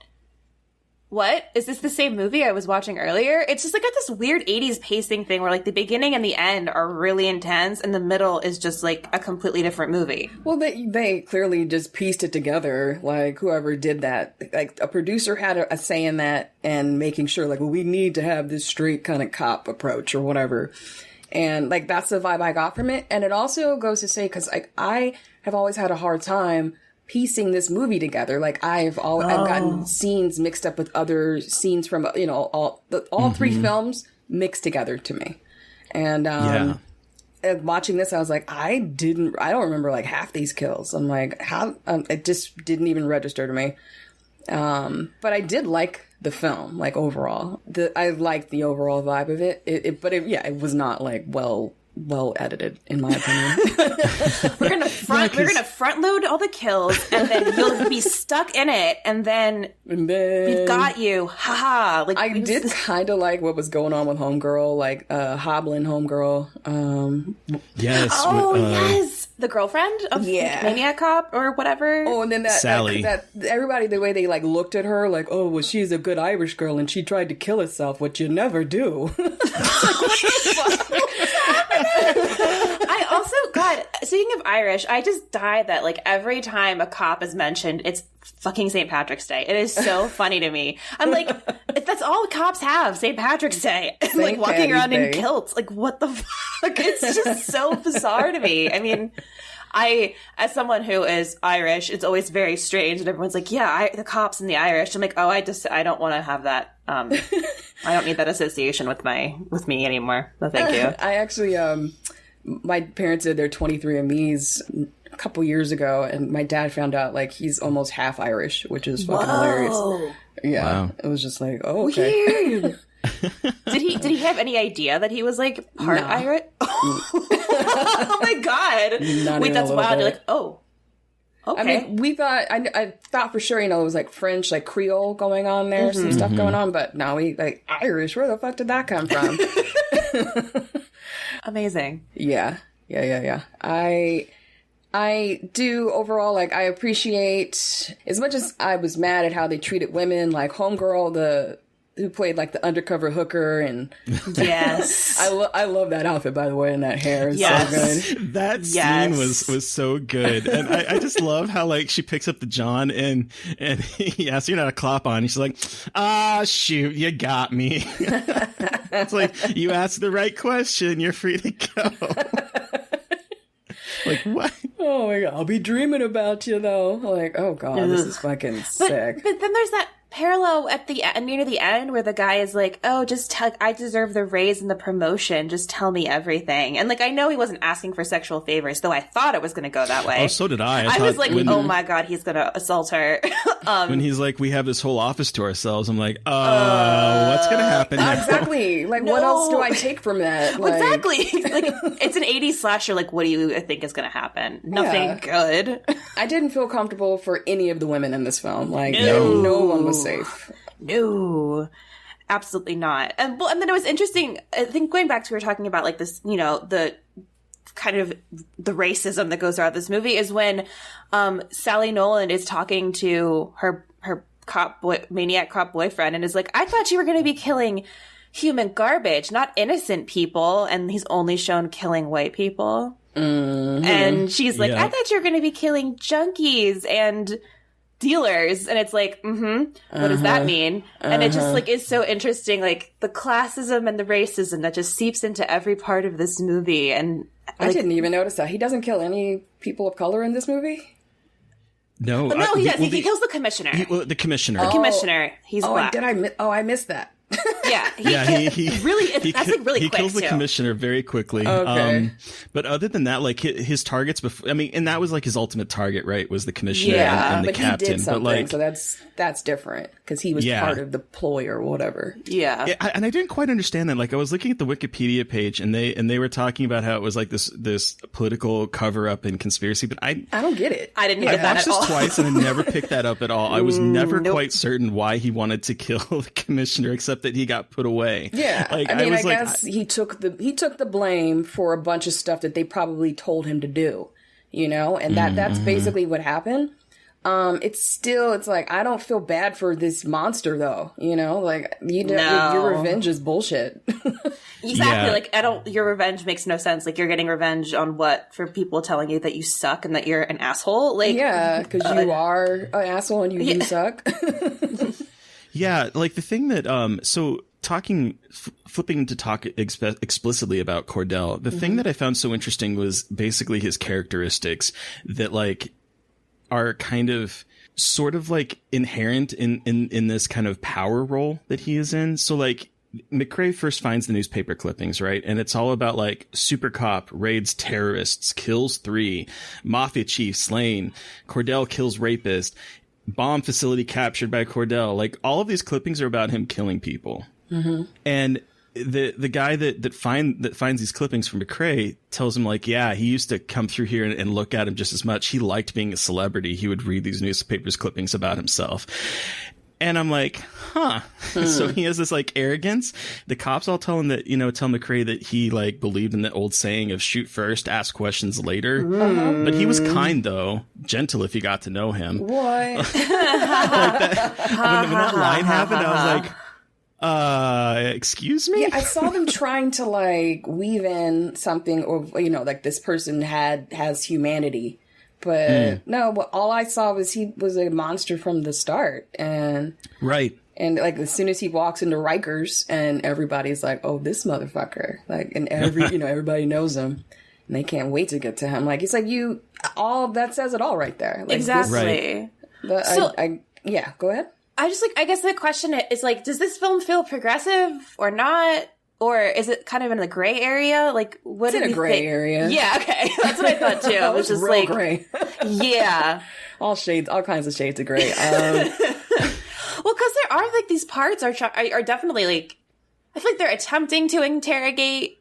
What? Is this the same movie I was watching earlier? It's just like got this weird 80s pacing thing where like the beginning and the end are really intense and the middle is just like a completely different movie. Well, they clearly just pieced it together. Like whoever did that, like a producer had a say in that and making sure like, well, we need to have this straight kind of cop approach or whatever. And like, that's the vibe I got from it. And it also goes to say, cause like I have always had a hard time piecing this movie together. Like I've gotten scenes mixed up with other scenes from, you know, all 3 films mixed together to me. And, watching this, I was like, I don't remember like half these kills. I'm like, how, it just didn't even register to me. But I did like the film, like overall, I liked the overall vibe of it. It was not like well edited, in my opinion. We're gonna front load all the kills, and then you'll be stuck in it, and then we've got you. Haha. Like I did kind of like what was going on with Homegirl, like hobbling Homegirl. Yes. Yes, the girlfriend of Maniac Cop or whatever. Oh, and then that Sally. That everybody, the way they like looked at her, like, oh, well, she's a good Irish girl, and she tried to kill herself, which you never do. Like, what the fuck? I also, God, speaking of Irish, I just die that like every time a cop is mentioned, it's fucking St. Patrick's Day. It is so funny to me. I'm like, that's all cops have, St. Patrick's Day. Like walking around in kilts. Like, what the fuck? It's just so bizarre to me. I mean, as someone who is Irish, it's always very strange. And everyone's like, yeah, the cops and the Irish. I'm like, oh, I don't want to have that. I don't need that association with me anymore. No, thank you. I actually, my parents did their 23andMe's a couple years ago, and my dad found out like he's almost half Irish, which is fucking hilarious. Yeah, wow. It was just like, oh, okay. Weird. Did he have any idea that he was like part Irish? Oh my god! Wait, that's wild. You're like, oh. Okay. I mean, we thought, I thought for sure, you know, it was like French, like Creole going on there, some stuff going on, but no, we like Irish. Where the fuck did that come from? Amazing. Yeah. I do overall, like, I appreciate, as much as I was mad at how they treated women, like Homegirl, who played like the undercover hooker, and yes, I love that outfit, by the way, and that hair is so good. That scene was so good, and I just love how like she picks up the John and he asks, "You're not a clop on?" And she's like, "Ah, shoot, you got me." It's like, you asked the right question, you're free to go. Like, what? Oh my god, I'll be dreaming about you though. Like, oh god, this is fucking sick. But then there's that parallel at the end, near the end, where the guy is like, oh, I deserve the raise and the promotion, just tell me everything. And like, I know he wasn't asking for sexual favors, though I thought it was going to go that way. Oh, so did I. I was like, oh my god, he's going to assault her. When he's like, we have this whole office to ourselves, I'm like, what's going to happen now? Exactly. Like, what else do I take from that? Like, exactly. Like, it's an 80s slasher, like, what do you think is going to happen? Nothing good. I didn't feel comfortable for any of the women in this film. Like, no one was safe. No, absolutely not. And then it was interesting, I think, going back to, we were talking about like this, you know, the kind of the racism that goes throughout this movie, is when Sally Nolan is talking to her maniac cop boyfriend and is like, I thought you were going to be killing human garbage, not innocent people. And he's only shown killing white people. Mm-hmm. And she's like, I thought you were going to be killing junkies and dealers. And it's like, what does that mean? And it just like is so interesting, like the classism and the racism that just seeps into every part of this movie. And I didn't even notice that. He doesn't kill any people of color in this movie? No, he does. He kills the commissioner. The commissioner. The commissioner. He's black. I missed that. Yeah, he kills the commissioner very quickly. Okay. But other than that, like his targets before, I mean, and that was like his ultimate target, right? Was the commissioner and the captain. He did something, but like, so that's different because he was part of the ploy or whatever. Yeah. And I didn't quite understand that. Like, I was looking at the Wikipedia page, and they were talking about how it was like this political cover up and conspiracy. But I don't get it. I didn't get that at all. I watched this twice, and I never picked that up at all. I was never quite certain why he wanted to kill the commissioner, except that he got put away. Yeah, like, I guess he took the blame for a bunch of stuff that they probably told him to do, you know, and that's basically what happened. It's like, I don't feel bad for this monster though, you know, like your revenge is bullshit. Exactly. Like your revenge makes no sense. Like you're getting revenge on what? For people telling you that you suck and that you're an asshole. Like, yeah, because you are an asshole and you do suck. Yeah, like the thing that flipping to talk explicitly about Cordell, the thing that I found so interesting was basically his characteristics that like are kind of sort of like inherent in this kind of power role that he is in. So like McCrae first finds the newspaper clippings, right? And it's all about like super cop raids terrorists, kills 3, mafia chief slain, Cordell kills rapist, bomb facility captured by Cordell. Like all of these clippings are about him killing people. Mm-hmm. And the guy that finds these clippings from McCrae tells him like, yeah, he used to come through here and look at him just as much. He liked being a celebrity. He would read these newspapers clippings about himself. And I'm like, So he has this like arrogance. The cops all tell him that, tell McCrae that he like believed in the old saying of shoot first, ask questions later. But he was kind though, gentle if you got to know him. What? Like that, when that line happened, I was like, excuse me? Yeah, I saw them trying to like weave in something, or like this person has humanity. But no, all I saw was he was a monster from the start. And right. And like as soon as he walks into Rikers and everybody's like, oh, this motherfucker. Like, and everybody knows him. And they can't wait to get to him. Like, it's like all that says it all right there. Like, exactly. But yeah, go ahead. I guess the question is like, does this film feel progressive or not? Or is it kind of in the gray area? Like, what? It's in a gray area. Yeah, okay. That's what I thought too. It was just real like gray. Yeah. All kinds of shades of gray. Well, because there are like these parts are definitely like, I feel like they're attempting to interrogate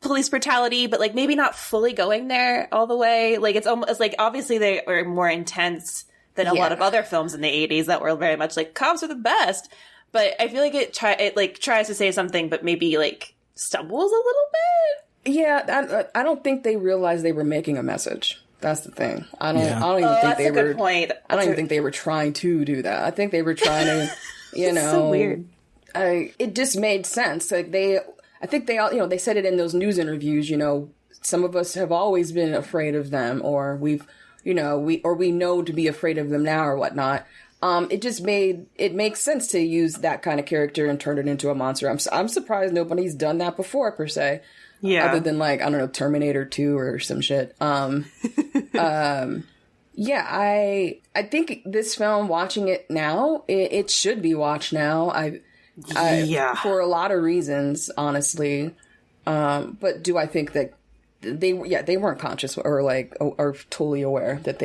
police brutality, but like maybe not fully going there all the way. Like it's almost like obviously they are more intense than a lot of other films in the 80s that were very much like cops are the best. But I feel like it tries to say something, but maybe like stumbles a little bit. Yeah, I don't think they realized they were making a message. That's the thing. I don't even think they were. Good point. I don't even think they were trying to do that. I think they were trying to, so weird. It just made sense. Like I think they all, they said it in those news interviews. Some of us have always been afraid of them, or we know to be afraid of them now, or whatnot. It makes sense to use that kind of character and turn it into a monster. I'm surprised nobody's done that before, per se. Yeah. Other than like, I don't know, Terminator 2 or some shit. Yeah, I think this film, watching it now, it should be watched now. For a lot of reasons, honestly. But do I think that they weren't conscious or totally aware that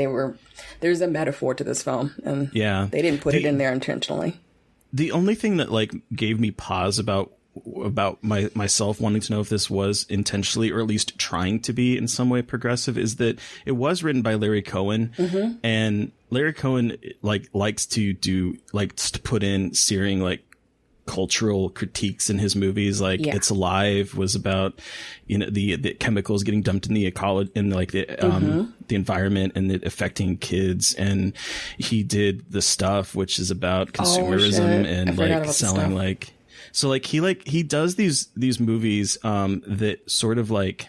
there's a metaphor to this film, and they didn't put it in there intentionally. The only thing that like gave me pause about myself wanting to know if this was intentionally or at least trying to be in some way progressive is that it was written by Larry Cohen, and Larry Cohen likes to put in searing like cultural critiques in his movies. Like It's Alive was about, the chemicals getting dumped in the ecology, in like the environment, and it affecting kids. And he did The Stuff, which is about consumerism and like selling like, so like he does these movies that sort of like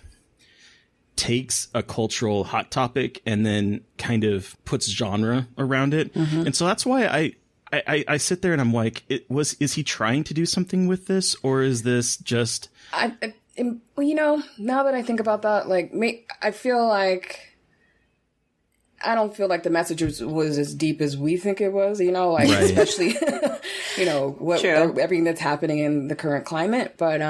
takes a cultural hot topic and then kind of puts genre around it. And so that's why I sit there and I'm like, is he trying to do something with this, or is this just now that I think about that, like I feel like I don't feel like the message was as deep as we think it was, right. Especially everything that's happening in the current climate, but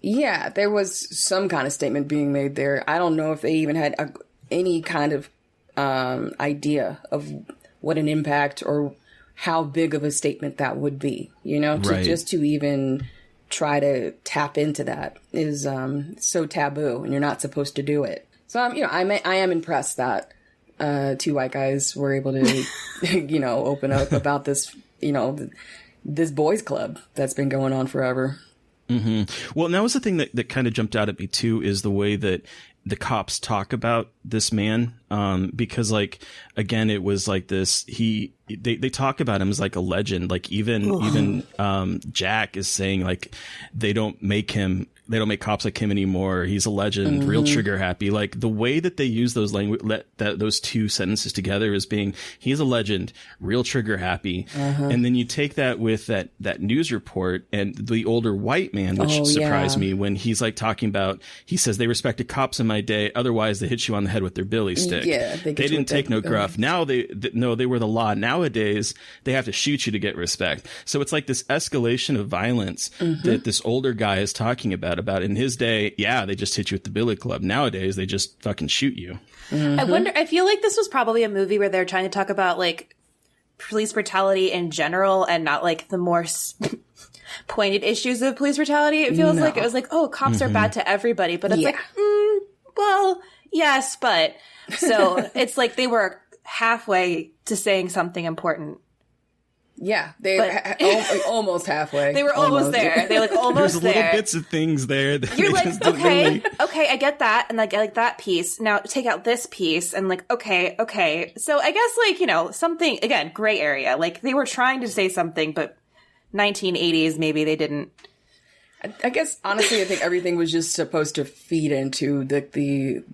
yeah, there was some kind of statement being made there. I don't know if they even had any kind of idea of what an impact or how big of a statement that would be, just to even try to tap into that is so taboo, and you're not supposed to do it. So, I am impressed that two white guys were able to, open up about this, this boys club that's been going on forever. Well, and that was the thing that kind of jumped out at me too, is the way that the cops talk about this man. Because like, again, it was like this, they talk about him as like a legend. Like even Jack is saying like, they don't make cops like him anymore. He's a legend, real trigger happy. Like the way that they use those those two sentences together as being, he's a legend, real trigger happy. And then you take that with that news report and the older white man, which surprised me when he's like talking about, he says they respected cops in my day. Otherwise they hit you on the head with their billy stick. Yeah, they didn't take no gruff. Now they were the law. Nowadays they have to shoot you to get respect. So it's like this escalation of violence that this older guy is talking about in his day. Yeah, they just hit you with the billy club. Nowadays they just fucking shoot you. I feel like this was probably a movie where they're trying to talk about like police brutality in general and not like the more pointed issues of police brutality. It feels like it was like, oh, cops are bad to everybody, but it's like, well, yes, but so it's like they were halfway to saying something important. Yeah, they almost halfway. They were almost there. They like almost There's there. little bits of things there. That you're like, okay, I get that, and like I like that piece. Now take out this piece, and like, okay. So I guess like something again, gray area. Like they were trying to say something, but 1980s maybe they didn't. I guess honestly, I think everything was just supposed to feed into the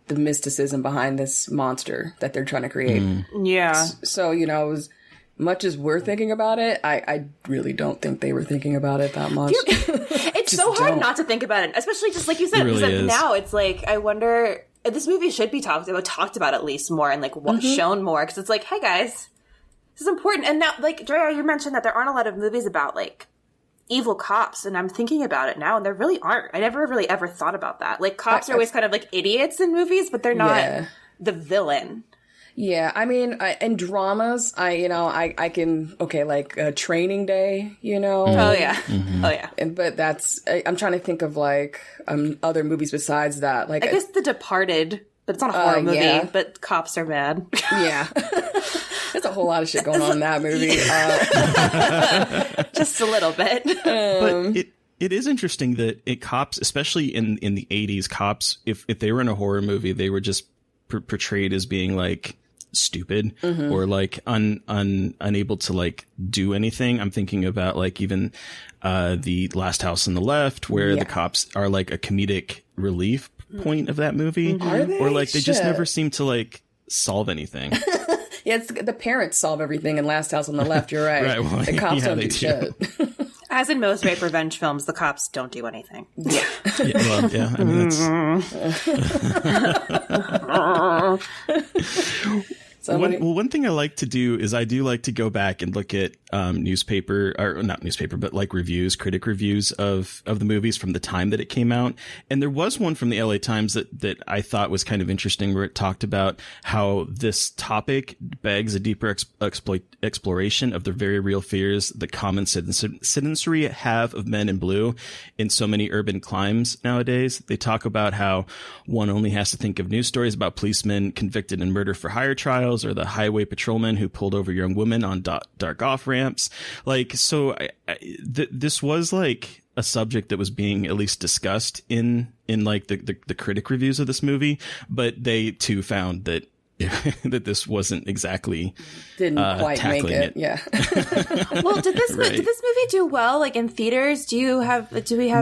mysticism behind this monster that they're trying to create. Yeah. So it was. Much as we're thinking about it, I really don't think they were thinking about it that much. It's so hard not to think about it, especially just like you said. It really is. Now it's like, I wonder, this movie should be talked about at least more and like shown more, because it's like, hey guys, this is important. And now, like Drea, you mentioned that there aren't a lot of movies about like evil cops, and I'm thinking about it now, and there really aren't. I never really ever thought about that. Like cops are always kind of like idiots in movies, but they're not the villain. Yeah, I mean, in dramas, I can, like Training Day, Oh, yeah. Oh, yeah. But I'm trying to think of, like, other movies besides that. Like, I guess The Departed, but it's not a horror movie, but cops are bad. Yeah. There's a whole lot of shit going on in that movie. Just a little bit. But it is interesting that cops, especially in the 80s, cops, if they were in a horror movie, they were just portrayed as being, like, stupid or like unable to like do anything. I'm thinking about like even the Last House on the Left, where the cops are like a comedic relief point of that movie. Are they? Or like they just never seem to like solve anything. Yeah, it's the parents solve everything in Last House on the Left. You're right. Right. Well, the cops don't do shit. As in most rape revenge films, the cops don't do anything. Yeah. I mean, that's... One thing I like to do is I do like to go back and look at critic reviews of the movies from the time that it came out. And there was one from the LA Times that I thought was kind of interesting, where it talked about how this topic begs a deeper exploration of the very real fears that common citizenry have of men in blue in so many urban climes nowadays. They talk about how one only has to think of news stories about policemen convicted in murder for hire trials, pedophiles or the highway patrolmen who pulled over young women on dark off ramps. Like, so this was like a subject that was being at least discussed in like the critic reviews of this movie, but they too found that that this wasn't exactly didn't quite make it. Yeah. Well, did this movie do well, like in theaters? Do we have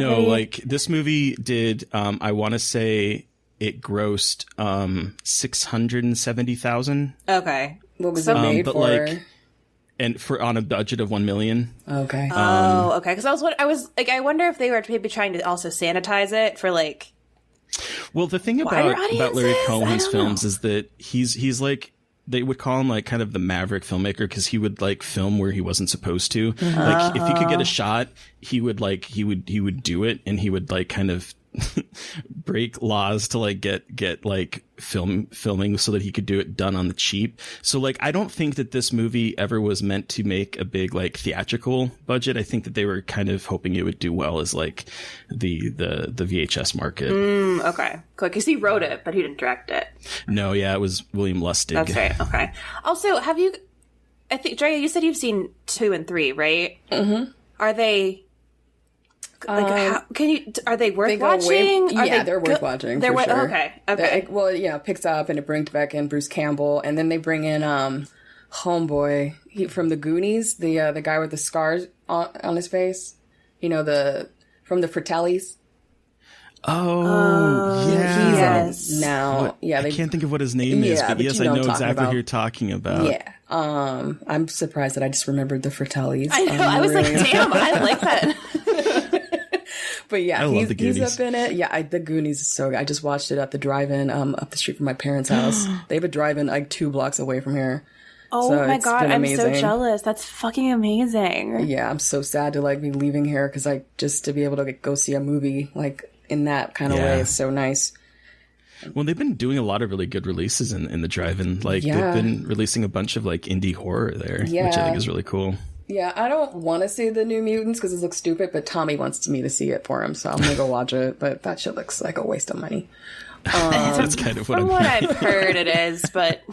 no any... like this movie did I want to say it grossed 670,000. Okay. What was it made but for? like, and for on a budget of 1 million. Okay. Okay. Because I was like, I wonder if they were maybe trying to also sanitize it for like. Well, the thing about Larry Cohen's films is that he's like, they would call him like kind of the maverick filmmaker because he would like film where he wasn't supposed to. Like if he could get a shot, he would do it, and he would like kind of break laws to like get like filming so that he could do it done on the cheap. So like I don't think that this movie ever was meant to make a big like theatrical budget. I think that they were kind of hoping it would do well as like the VHS market. Okay, cool. Because he wrote it, but he didn't direct it. No, yeah, it was William Lustig. That's right. Okay. Also, have you? I think Drea, you said you've seen 2 and 3, right? Mm-hmm. Are they? Like, are they worth watching? They're worth watching. They're sure. Okay. It picks up and it brings back in Bruce Campbell, and then they bring in Homeboy from the Goonies, the guy with the scars on his face. You know, from the Fratellis. Oh, yeah. Yes. Now, I can't think of what his name is, but yes, I know exactly who you're talking about. Yeah. I'm surprised that I just remembered the Fratellis. I know. I was like, damn, I like that. But yeah, he's up in it. Yeah, the Goonies is so good. I just watched it at the drive-in up the street from my parents' house. They have a drive-in like 2 blocks away from here. Oh so my God, I'm so jealous. That's fucking amazing. Yeah, I'm so sad to like be leaving here because just to be able to go see a movie like in that kind of way is so nice. Well, they've been doing a lot of really good releases in the drive-in. Like they've been releasing a bunch of like indie horror there, which I think is really cool. Yeah, I don't want to see the New Mutants because it looks stupid, but Tommy wants me to see it for him, so I'm going to go watch it. But that shit looks like a waste of money. That's kind of what from what I've heard it is, but...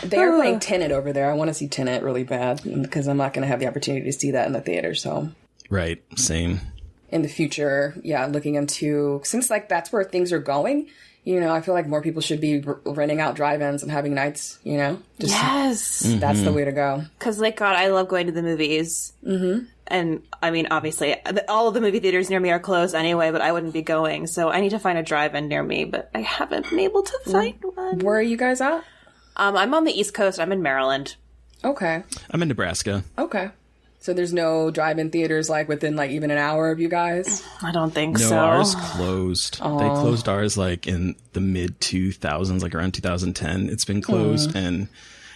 They are playing Tenet over there. I want to see Tenet really bad because I'm not going to have the opportunity to see that in the theater, so... Right, same. In the future, looking into... Since, like, that's where things are going... You know, I feel like more people should be renting out drive-ins and having nights, you know? Yes. That's the way to go. Because, like, God, I love going to the movies. Mm-hmm. And, I mean, obviously, all of the movie theaters near me are closed anyway, but I wouldn't be going. So I need to find a drive-in near me, but I haven't been able to find one. Where are you guys at? I'm on the East Coast. I'm in Maryland. Okay. I'm in Nebraska. Okay. So there's no drive-in theaters like within like even an hour of you guys? I don't think so. No, ours closed. Aww. They closed ours like in the mid 2000s, like around 2010. It's been closed and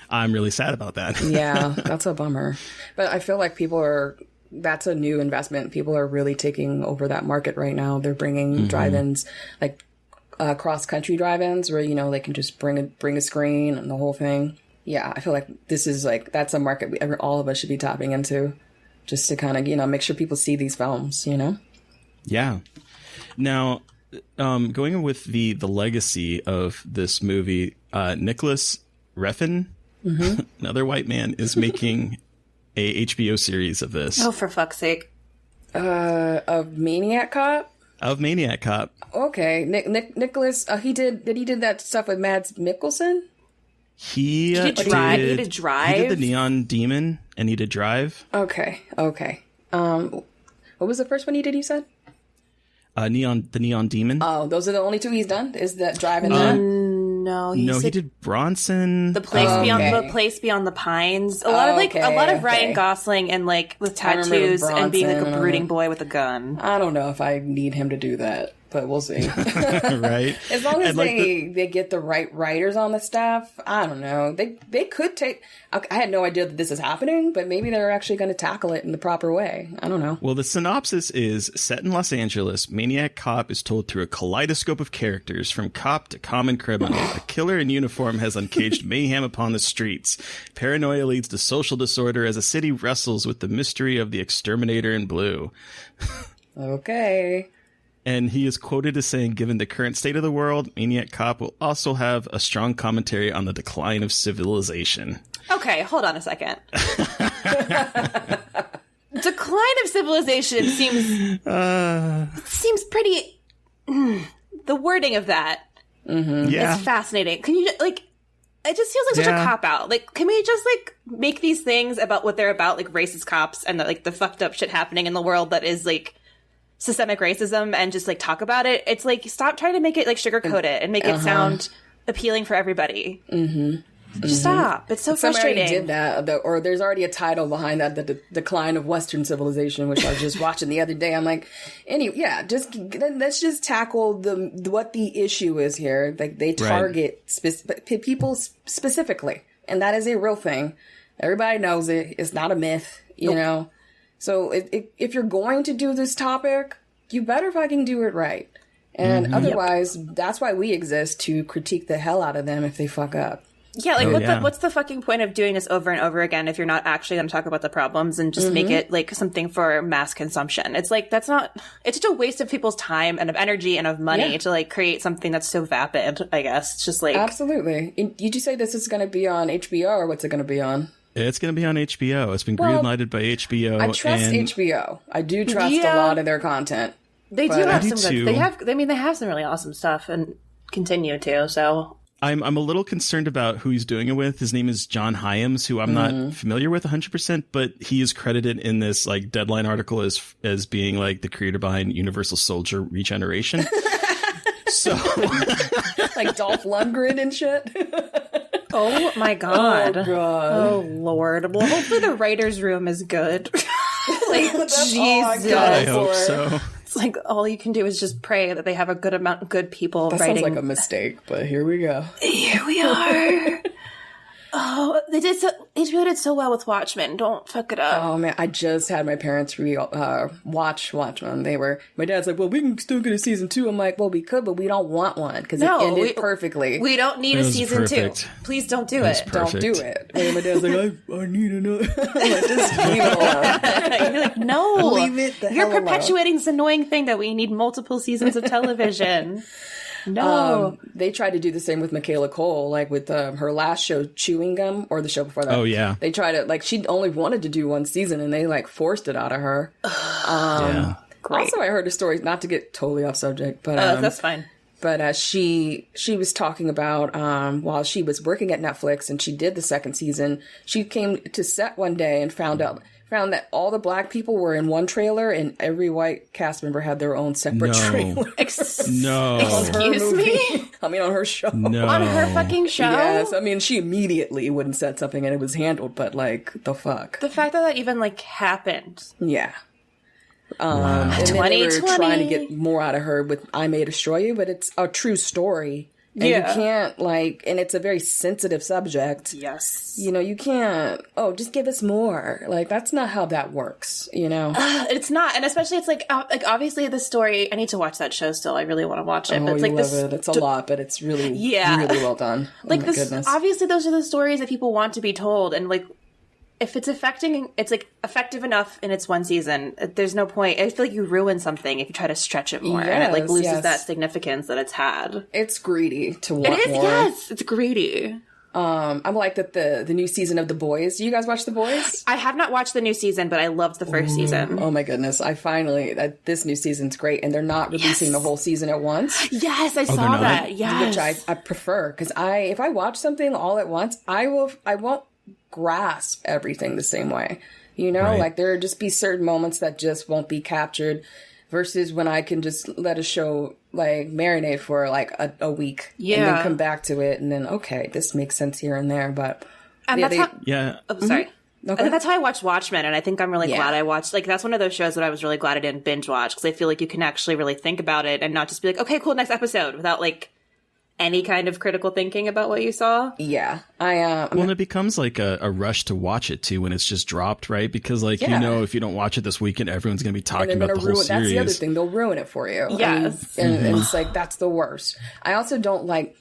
I'm really sad about that. Yeah, that's a bummer. But I feel like that's a new investment. People are really taking over that market right now. They're bringing drive-ins, like cross-country drive-ins where, you know, they can just bring a screen and the whole thing. Yeah, I feel like this is like, that's a market all of us should be tapping into just to kind of, you know, make sure people see these films, you know? Yeah. Now, going with the legacy of this movie, Nicholas Refn, another white man, is making a HBO series of this. Oh, for fuck's sake. Of Maniac Cop? Of Maniac Cop. Okay. Nicholas, he did that stuff with Mads Mikkelsen? He did Drive. He did the Neon Demon, and he did Drive. Okay. What was the first one he did, you said? The Neon Demon. Oh, those are the only 2 he's done? Is that Drive and that? No, he did Bronson. The Place Beyond the Pines. A lot of Ryan Gosling and like with tattoos and being like a brooding boy with a gun. I don't know if I need him to do that, but we'll see. Right. As long as they get the right writers on the staff, I don't know. They could take... I had no idea that this is happening, but maybe they're actually going to tackle it in the proper way. I don't know. Well, the synopsis is, set in Los Angeles, Maniac Cop is told through a kaleidoscope of characters, from cop to common criminal. A killer in uniform has uncaged mayhem upon the streets. Paranoia leads to social disorder as a city wrestles with the mystery of the exterminator in blue. Okay. And he is quoted as saying, given the current state of the world, Maniac Cop will also have a strong commentary on the decline of civilization. Okay, hold on a second. Decline of civilization seems pretty... the wording of that is fascinating. Can you, like... It just feels like such a cop-out. Like, can we just, like, make these things about what they're about, like racist cops and, the fucked up shit happening in the world that is, like, systemic racism, and just, like, talk about it? It's like, stop trying to make it, like, sugarcoat it and make it sound appealing for everybody. Just stop. It's so frustrating. Somebody did that, or there's already a title behind that, the decline of Western civilization, which I was just watching the other day. I'm like, let's just tackle what the issue is here. Like, they target people specifically, and that is a real thing. Everybody knows it. It's not a myth, you know. So if you're going to do this topic, you better fucking do it right. And otherwise, that's why we exist, to critique the hell out of them if they fuck up. Yeah, like, what's the fucking point of doing this over and over again if you're not actually going to talk about the problems and just make it, like, something for mass consumption? It's like, it's just a waste of people's time and of energy and of money to, like, create something that's so vapid, I guess. It's just like... Absolutely. Did you say this is going to be on HBO, or what's it going to be on? It's going to be on HBO. It's been green-lighted by HBO. I trust HBO. I do trust a lot of their content. They do have some good... They have some really awesome stuff, and continue to, so... I'm a little concerned about who he's doing it with. His name is John Hyams, who I'm not familiar with 100%, but he is credited in this, like, Deadline article as being, like, the creator behind Universal Soldier Regeneration. So, like Dolph Lundgren and shit. Oh my god! Oh god! Oh lord! Well, hopefully the writers' room is good. Like, Jesus, I hope so. It's like all you can do is just pray that they have a good amount of good people that writing. Sounds like a mistake, but here we go. Here we are. Oh, HBO did so well with Watchmen. Don't fuck it up. Oh man, I just had my parents watch Watchmen. My dad's like, well, we can still get a season 2. I'm like, well, we could, but we don't want one because it ended perfectly. We don't need a season 2. Please don't do it. Don't do it. And my dad's like, I need another. Like, just leave it alone. You're like, no, leave it the hell alone. Perpetuating this annoying thing that we need multiple seasons of television. No. They tried to do the same with Michaela Cole, like with her last show, Chewing Gum, or the show before that. Oh, yeah. They tried to, like, she only wanted to do one season, and they, like, forced it out of her. Great. Also, I heard a story, not to get totally off subject, but... that's fine. But she was talking about, while she was working at Netflix, and she did the second season, she came to set one day and found that all the black people were in one trailer and every white cast member had their own separate trailer. No. Excuse me? I mean, on her show. No. On her fucking show? Yes. I mean, she immediately wouldn't set something and it was handled, but, like, the fuck? The fact that even, like, happened. Yeah. And then they were trying to get more out of her with I May Destroy You, but it's a true story. And you can't, like, and it's a very sensitive subject. Yes. You know, you can't, just give us more. Like, that's not how that works, you know? It's not. And especially it's like obviously the story, I need to watch that show still. I really want to watch it. But it's like love it. It's a lot, but it's really, really well done. Like, goodness. Obviously those are the stories that people want to be told. And, like, if it's effective enough in its one season, there's no point. I feel like you ruin something if you try to stretch it more, and it, like, loses that significance that it's had. It's greedy to want more. It is, yes, it's greedy. I'm like that the new season of The Boys. Do you guys watch The Boys? I have not watched the new season, but I loved the first season. Oh my goodness! This new season's great, and they're not releasing the whole season at once. Yes, I saw that. Yes, which I prefer, because if I watch something all at once, I won't grasp everything the same way, you know, like there'll just be certain moments that just won't be captured versus when I can just let a show like marinate for like a week and then come back to it and then this makes sense here and there, but sorry. Okay. And that's how I watched Watchmen, and I think I'm really glad I watched, like, that's one of those shows that I was really glad I didn't binge watch, because I feel like you can actually really think about it and not just be like, okay, cool, next episode, without, like, any kind of critical thinking about what you saw. Yeah. Well, it becomes like a rush to watch it too when it's just dropped, right? Because, like, you know, if you don't watch it this weekend, everyone's going to be talking about the whole series. That's the other thing. They'll ruin it for you. Yes. And it's like, that's the worst. I also don't like,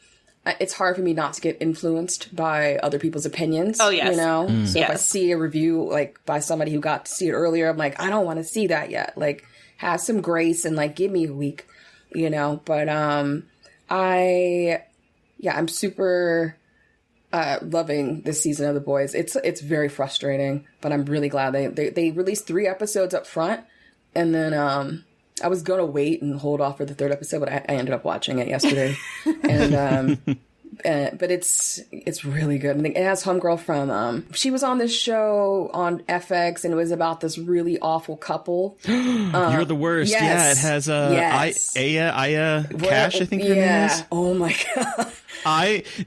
it's hard for me not to get influenced by other people's opinions. Oh, yes. You know? So if I see a review, like, by somebody who got to see it earlier, I'm like, I don't want to see that yet. Like, have some grace and, like, give me a week. you know, but I'm super loving this season of The Boys. It's very frustrating, but I'm really glad they released 3 episodes up front, and then I was gonna wait and hold off for the 3rd episode, but I ended up watching it yesterday, but it's really good. And it has homegirl from she was on this show on FX, and it was about this really awful couple. You're the worst. Yes. Yeah, it has Aya Cash, I think her name is. Oh my god.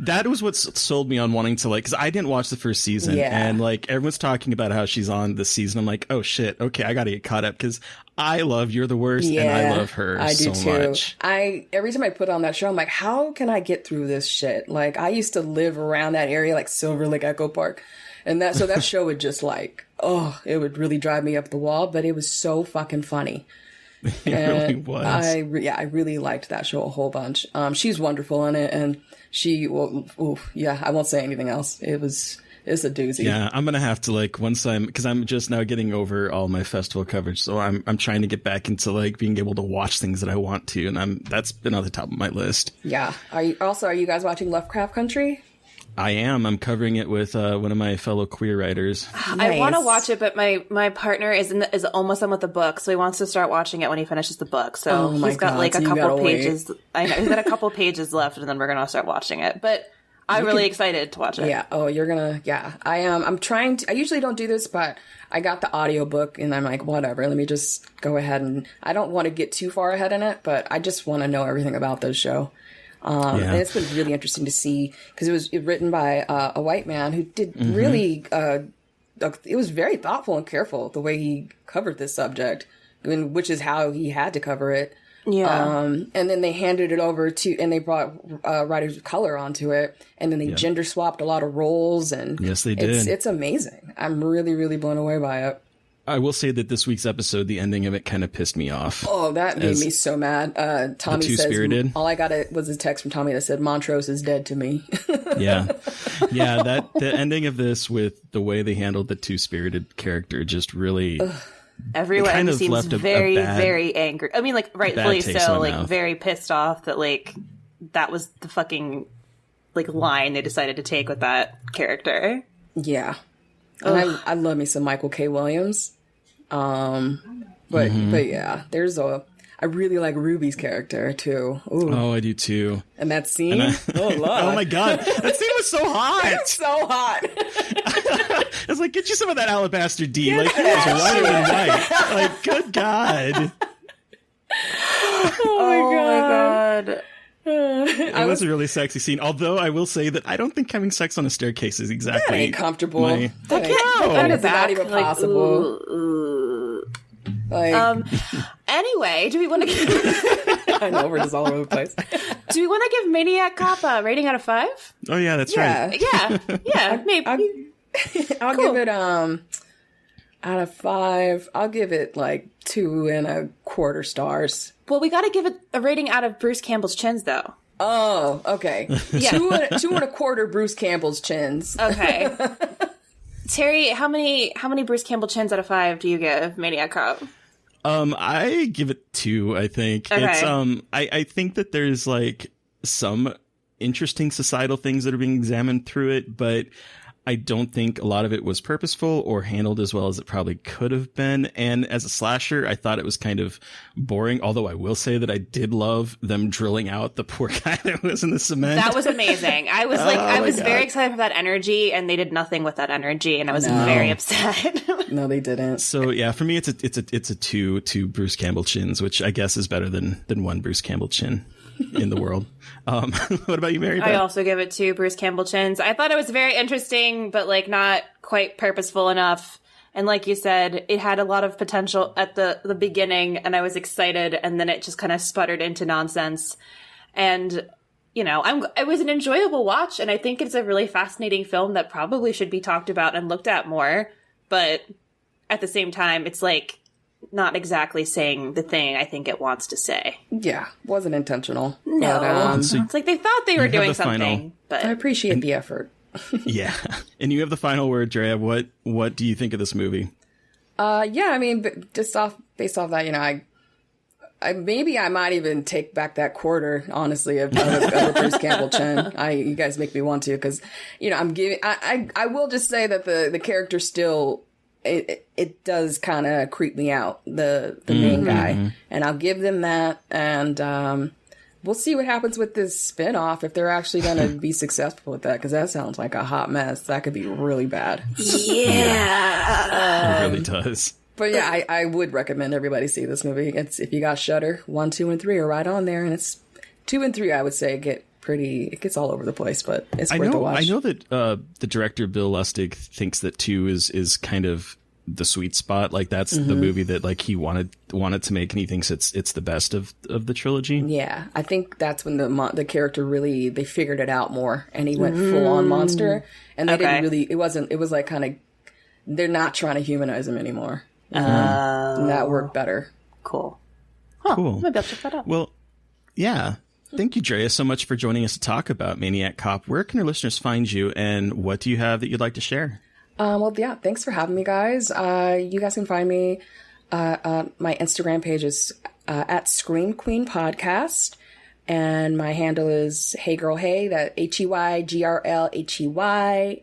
That was what sold me on wanting to, like, because I didn't watch the first season, and like everyone's talking about how she's on this season. I'm like, oh shit, okay, I got to get caught up because I love You're the Worst, and I love her so much. Every time I put on that show, I'm like, how can I get through this shit? Like, I used to live around that area, like Silver Lake Echo Park, and that show would just like, it would really drive me up the wall, but it was so fucking funny. It really was. I really liked that show a whole bunch. She's wonderful in it, and I won't say anything else. It's a doozy. Yeah, I'm gonna have to, like, because I'm just now getting over all my festival coverage, so I'm trying to get back into like being able to watch things that I want to, and that's been on the top of my list. Yeah. Are you guys watching Lovecraft Country? I am. I'm covering it with one of my fellow queer writers. Nice. I want to watch it, but my partner is almost done with the book, so he wants to start watching it when he finishes the book. So he's got like a couple pages. I know he's got a couple pages left, and then we're gonna start watching it. But I'm really excited to watch it. Yeah. Oh, you're gonna. Yeah. I am. I'm trying to. I usually don't do this, but I got the audiobook, and I'm like, whatever. Let me just go ahead, and I don't want to get too far ahead in it, but I just want to know everything about this show. And it's been really interesting to see, because it was written by a white man who did really, it was very thoughtful and careful the way he covered this subject, which is how he had to cover it. Yeah. And then they handed it over and they brought writers of color onto it, and then they gender swapped a lot of roles, and yes, they did. It's amazing. I'm really, really blown away by it. I will say that this week's episode, the ending of it kind of pissed me off. Oh, that made me so mad. Tommy says, all I got was a text from Tommy that said, Montrose is dead to me. Yeah. The ending of this with the way they handled the Two-Spirited character just really... Everyone seems very, very angry. I mean, like, rightfully so, like, very pissed off that, like, that was the fucking, like, line they decided to take with that character. Yeah. And I love me some Michael K. Williams. But yeah, I really like Ruby's character too. Ooh. Oh, I do too. And that scene, oh Lord. Oh my God, that scene was so hot. It's so hot. I was like, get you some of that alabaster D. Like, it was whiter than white. Like, good God. Oh my God. It was a really sexy scene, although I will say that I don't think having sex on a staircase is exactly that ain't comfortable. It's not even possible. Anyway, do we want to I know we're just all over the place. Do we want to give Maniac Cop a rating out of 5? Oh yeah, that's right. Yeah, maybe. I'll give it out of 5. I'll give it like 2.25 stars. Well, we got to give it a rating out of Bruce Campbell's chins, though. Oh, okay. Yeah. 2.25 Bruce Campbell's chins. Okay. Terry, how many Bruce Campbell chins out of 5 do you give Maniac Cop? I give it 2, I think. Okay. It's I think that there's like some interesting societal things that are being examined through it, but I don't think a lot of it was purposeful or handled as well as it probably could have been. And as a slasher, I thought it was kind of boring, although I will say that I did love them drilling out the poor guy that was in the cement. That was amazing. I was I was very excited for that energy, and they did nothing with that energy, and I was very upset. No, they didn't. So yeah, for me, it's a 2 Bruce Campbell chins, which I guess is better than 1 Bruce Campbell chin in the world. What about you, Mary Beth? I also give it 2 Bruce Campbell chins. I thought it was very interesting, but like not quite purposeful enough. And like you said, it had a lot of potential at the beginning, and I was excited, and then it just kind of sputtered into nonsense. And you know, it was an enjoyable watch, and I think it's a really fascinating film that probably should be talked about and looked at more. But at the same time, it's like not exactly saying the thing I think it wants to say. Yeah, wasn't intentional. No, but, it's like they thought they were doing something. But I appreciate the effort. Yeah, and you have the final word, Drea. What do you think of this movie? Yeah, I mean, based off that, you know, maybe I might even take back that quarter, honestly, of Bruce Campbell Chen. You guys make me want to, because, I will just say that the character still, it does kind of creep me out, the main guy. And I'll give them that. And we'll see what happens with this spinoff, if they're actually going to be successful with that, because that sounds like a hot mess. That could be really bad. Yeah. It really does. But yeah, I would recommend everybody see this movie. It's, if you got Shudder, 1, 2, and 3 are right on there, and it's 2 and 3. I would say it gets all over the place, but it's worth a watch. I know that the director Bill Lustig thinks that 2 is kind of the sweet spot. Like that's the movie that like he wanted to make, and he thinks it's the best of the trilogy. Yeah, I think that's when the character really, they figured it out more, and he went full on monster, and they didn't really. It was like kind of, they're not trying to humanize him anymore. And that worked better. Cool. Huh, cool. Maybe I'll check that out. Well, yeah. Thank you, Drea, so much for joining us to talk about Maniac Cop. Where can our listeners find you, and what do you have that you'd like to share? Well, yeah, thanks for having me, guys. You guys can find me. My Instagram page is at Scream Queen Podcast, and my handle is Hey Girl Hey. That HeyGrlHey.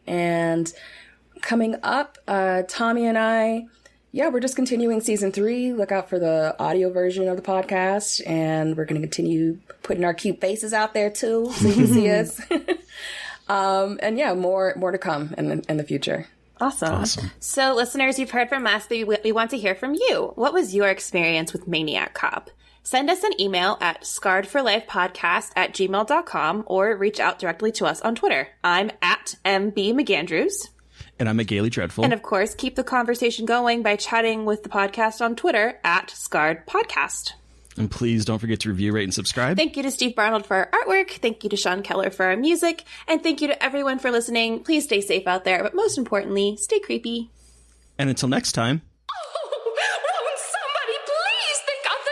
And coming up, Tommy and I. Yeah, we're just continuing season 3. Look out for the audio version of the podcast, and we're going to continue putting our cute faces out there too, so you can see us. And yeah, more to come in the future. Awesome. So, listeners, you've heard from us, but we want to hear from you. What was your experience with Maniac Cop? Send us an email at scarredforlifepodcast@gmail.com or reach out directly to us on Twitter. I'm at MB McAndrews. And I'm a Gaily Dreadful. And of course, keep the conversation going by chatting with the podcast on Twitter at Scarred Podcast. And please don't forget to review, rate, and subscribe. Thank you to Steve Barnold for our artwork. Thank you to Sean Keller for our music. And thank you to everyone for listening. Please stay safe out there, but most importantly, stay creepy. And until next time. Somebody please think of the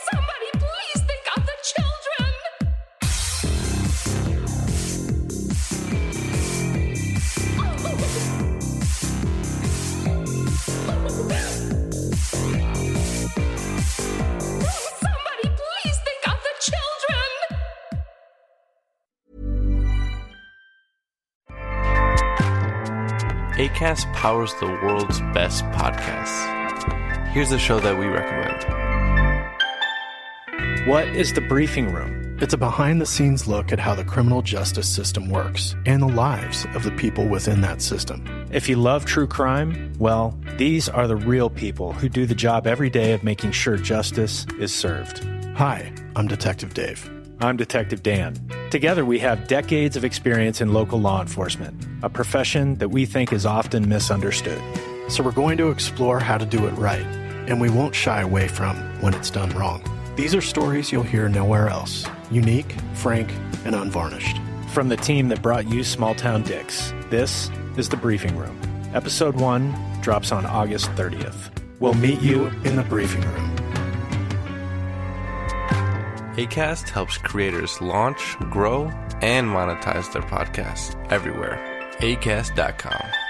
Somebody please think of the children. Somebody please think of the children. Acast powers the world's best podcasts. Here's a show that we recommend. What is The Briefing Room? It's a behind-the-scenes look at how the criminal justice system works and the lives of the people within that system. If you love true crime, well, these are the real people who do the job every day of making sure justice is served. Hi, I'm Detective Dave. I'm Detective Dan. Together we have decades of experience in local law enforcement, a profession that we think is often misunderstood. So we're going to explore how to do it right, and we won't shy away from when it's done wrong. These are stories you'll hear nowhere else. Unique, frank, and unvarnished. From the team that brought you Small Town Dicks, this is The Briefing Room. Episode 1 drops on August 30th. We'll meet you in the briefing room. Acast helps creators launch, grow, and monetize their podcasts everywhere. Acast.com.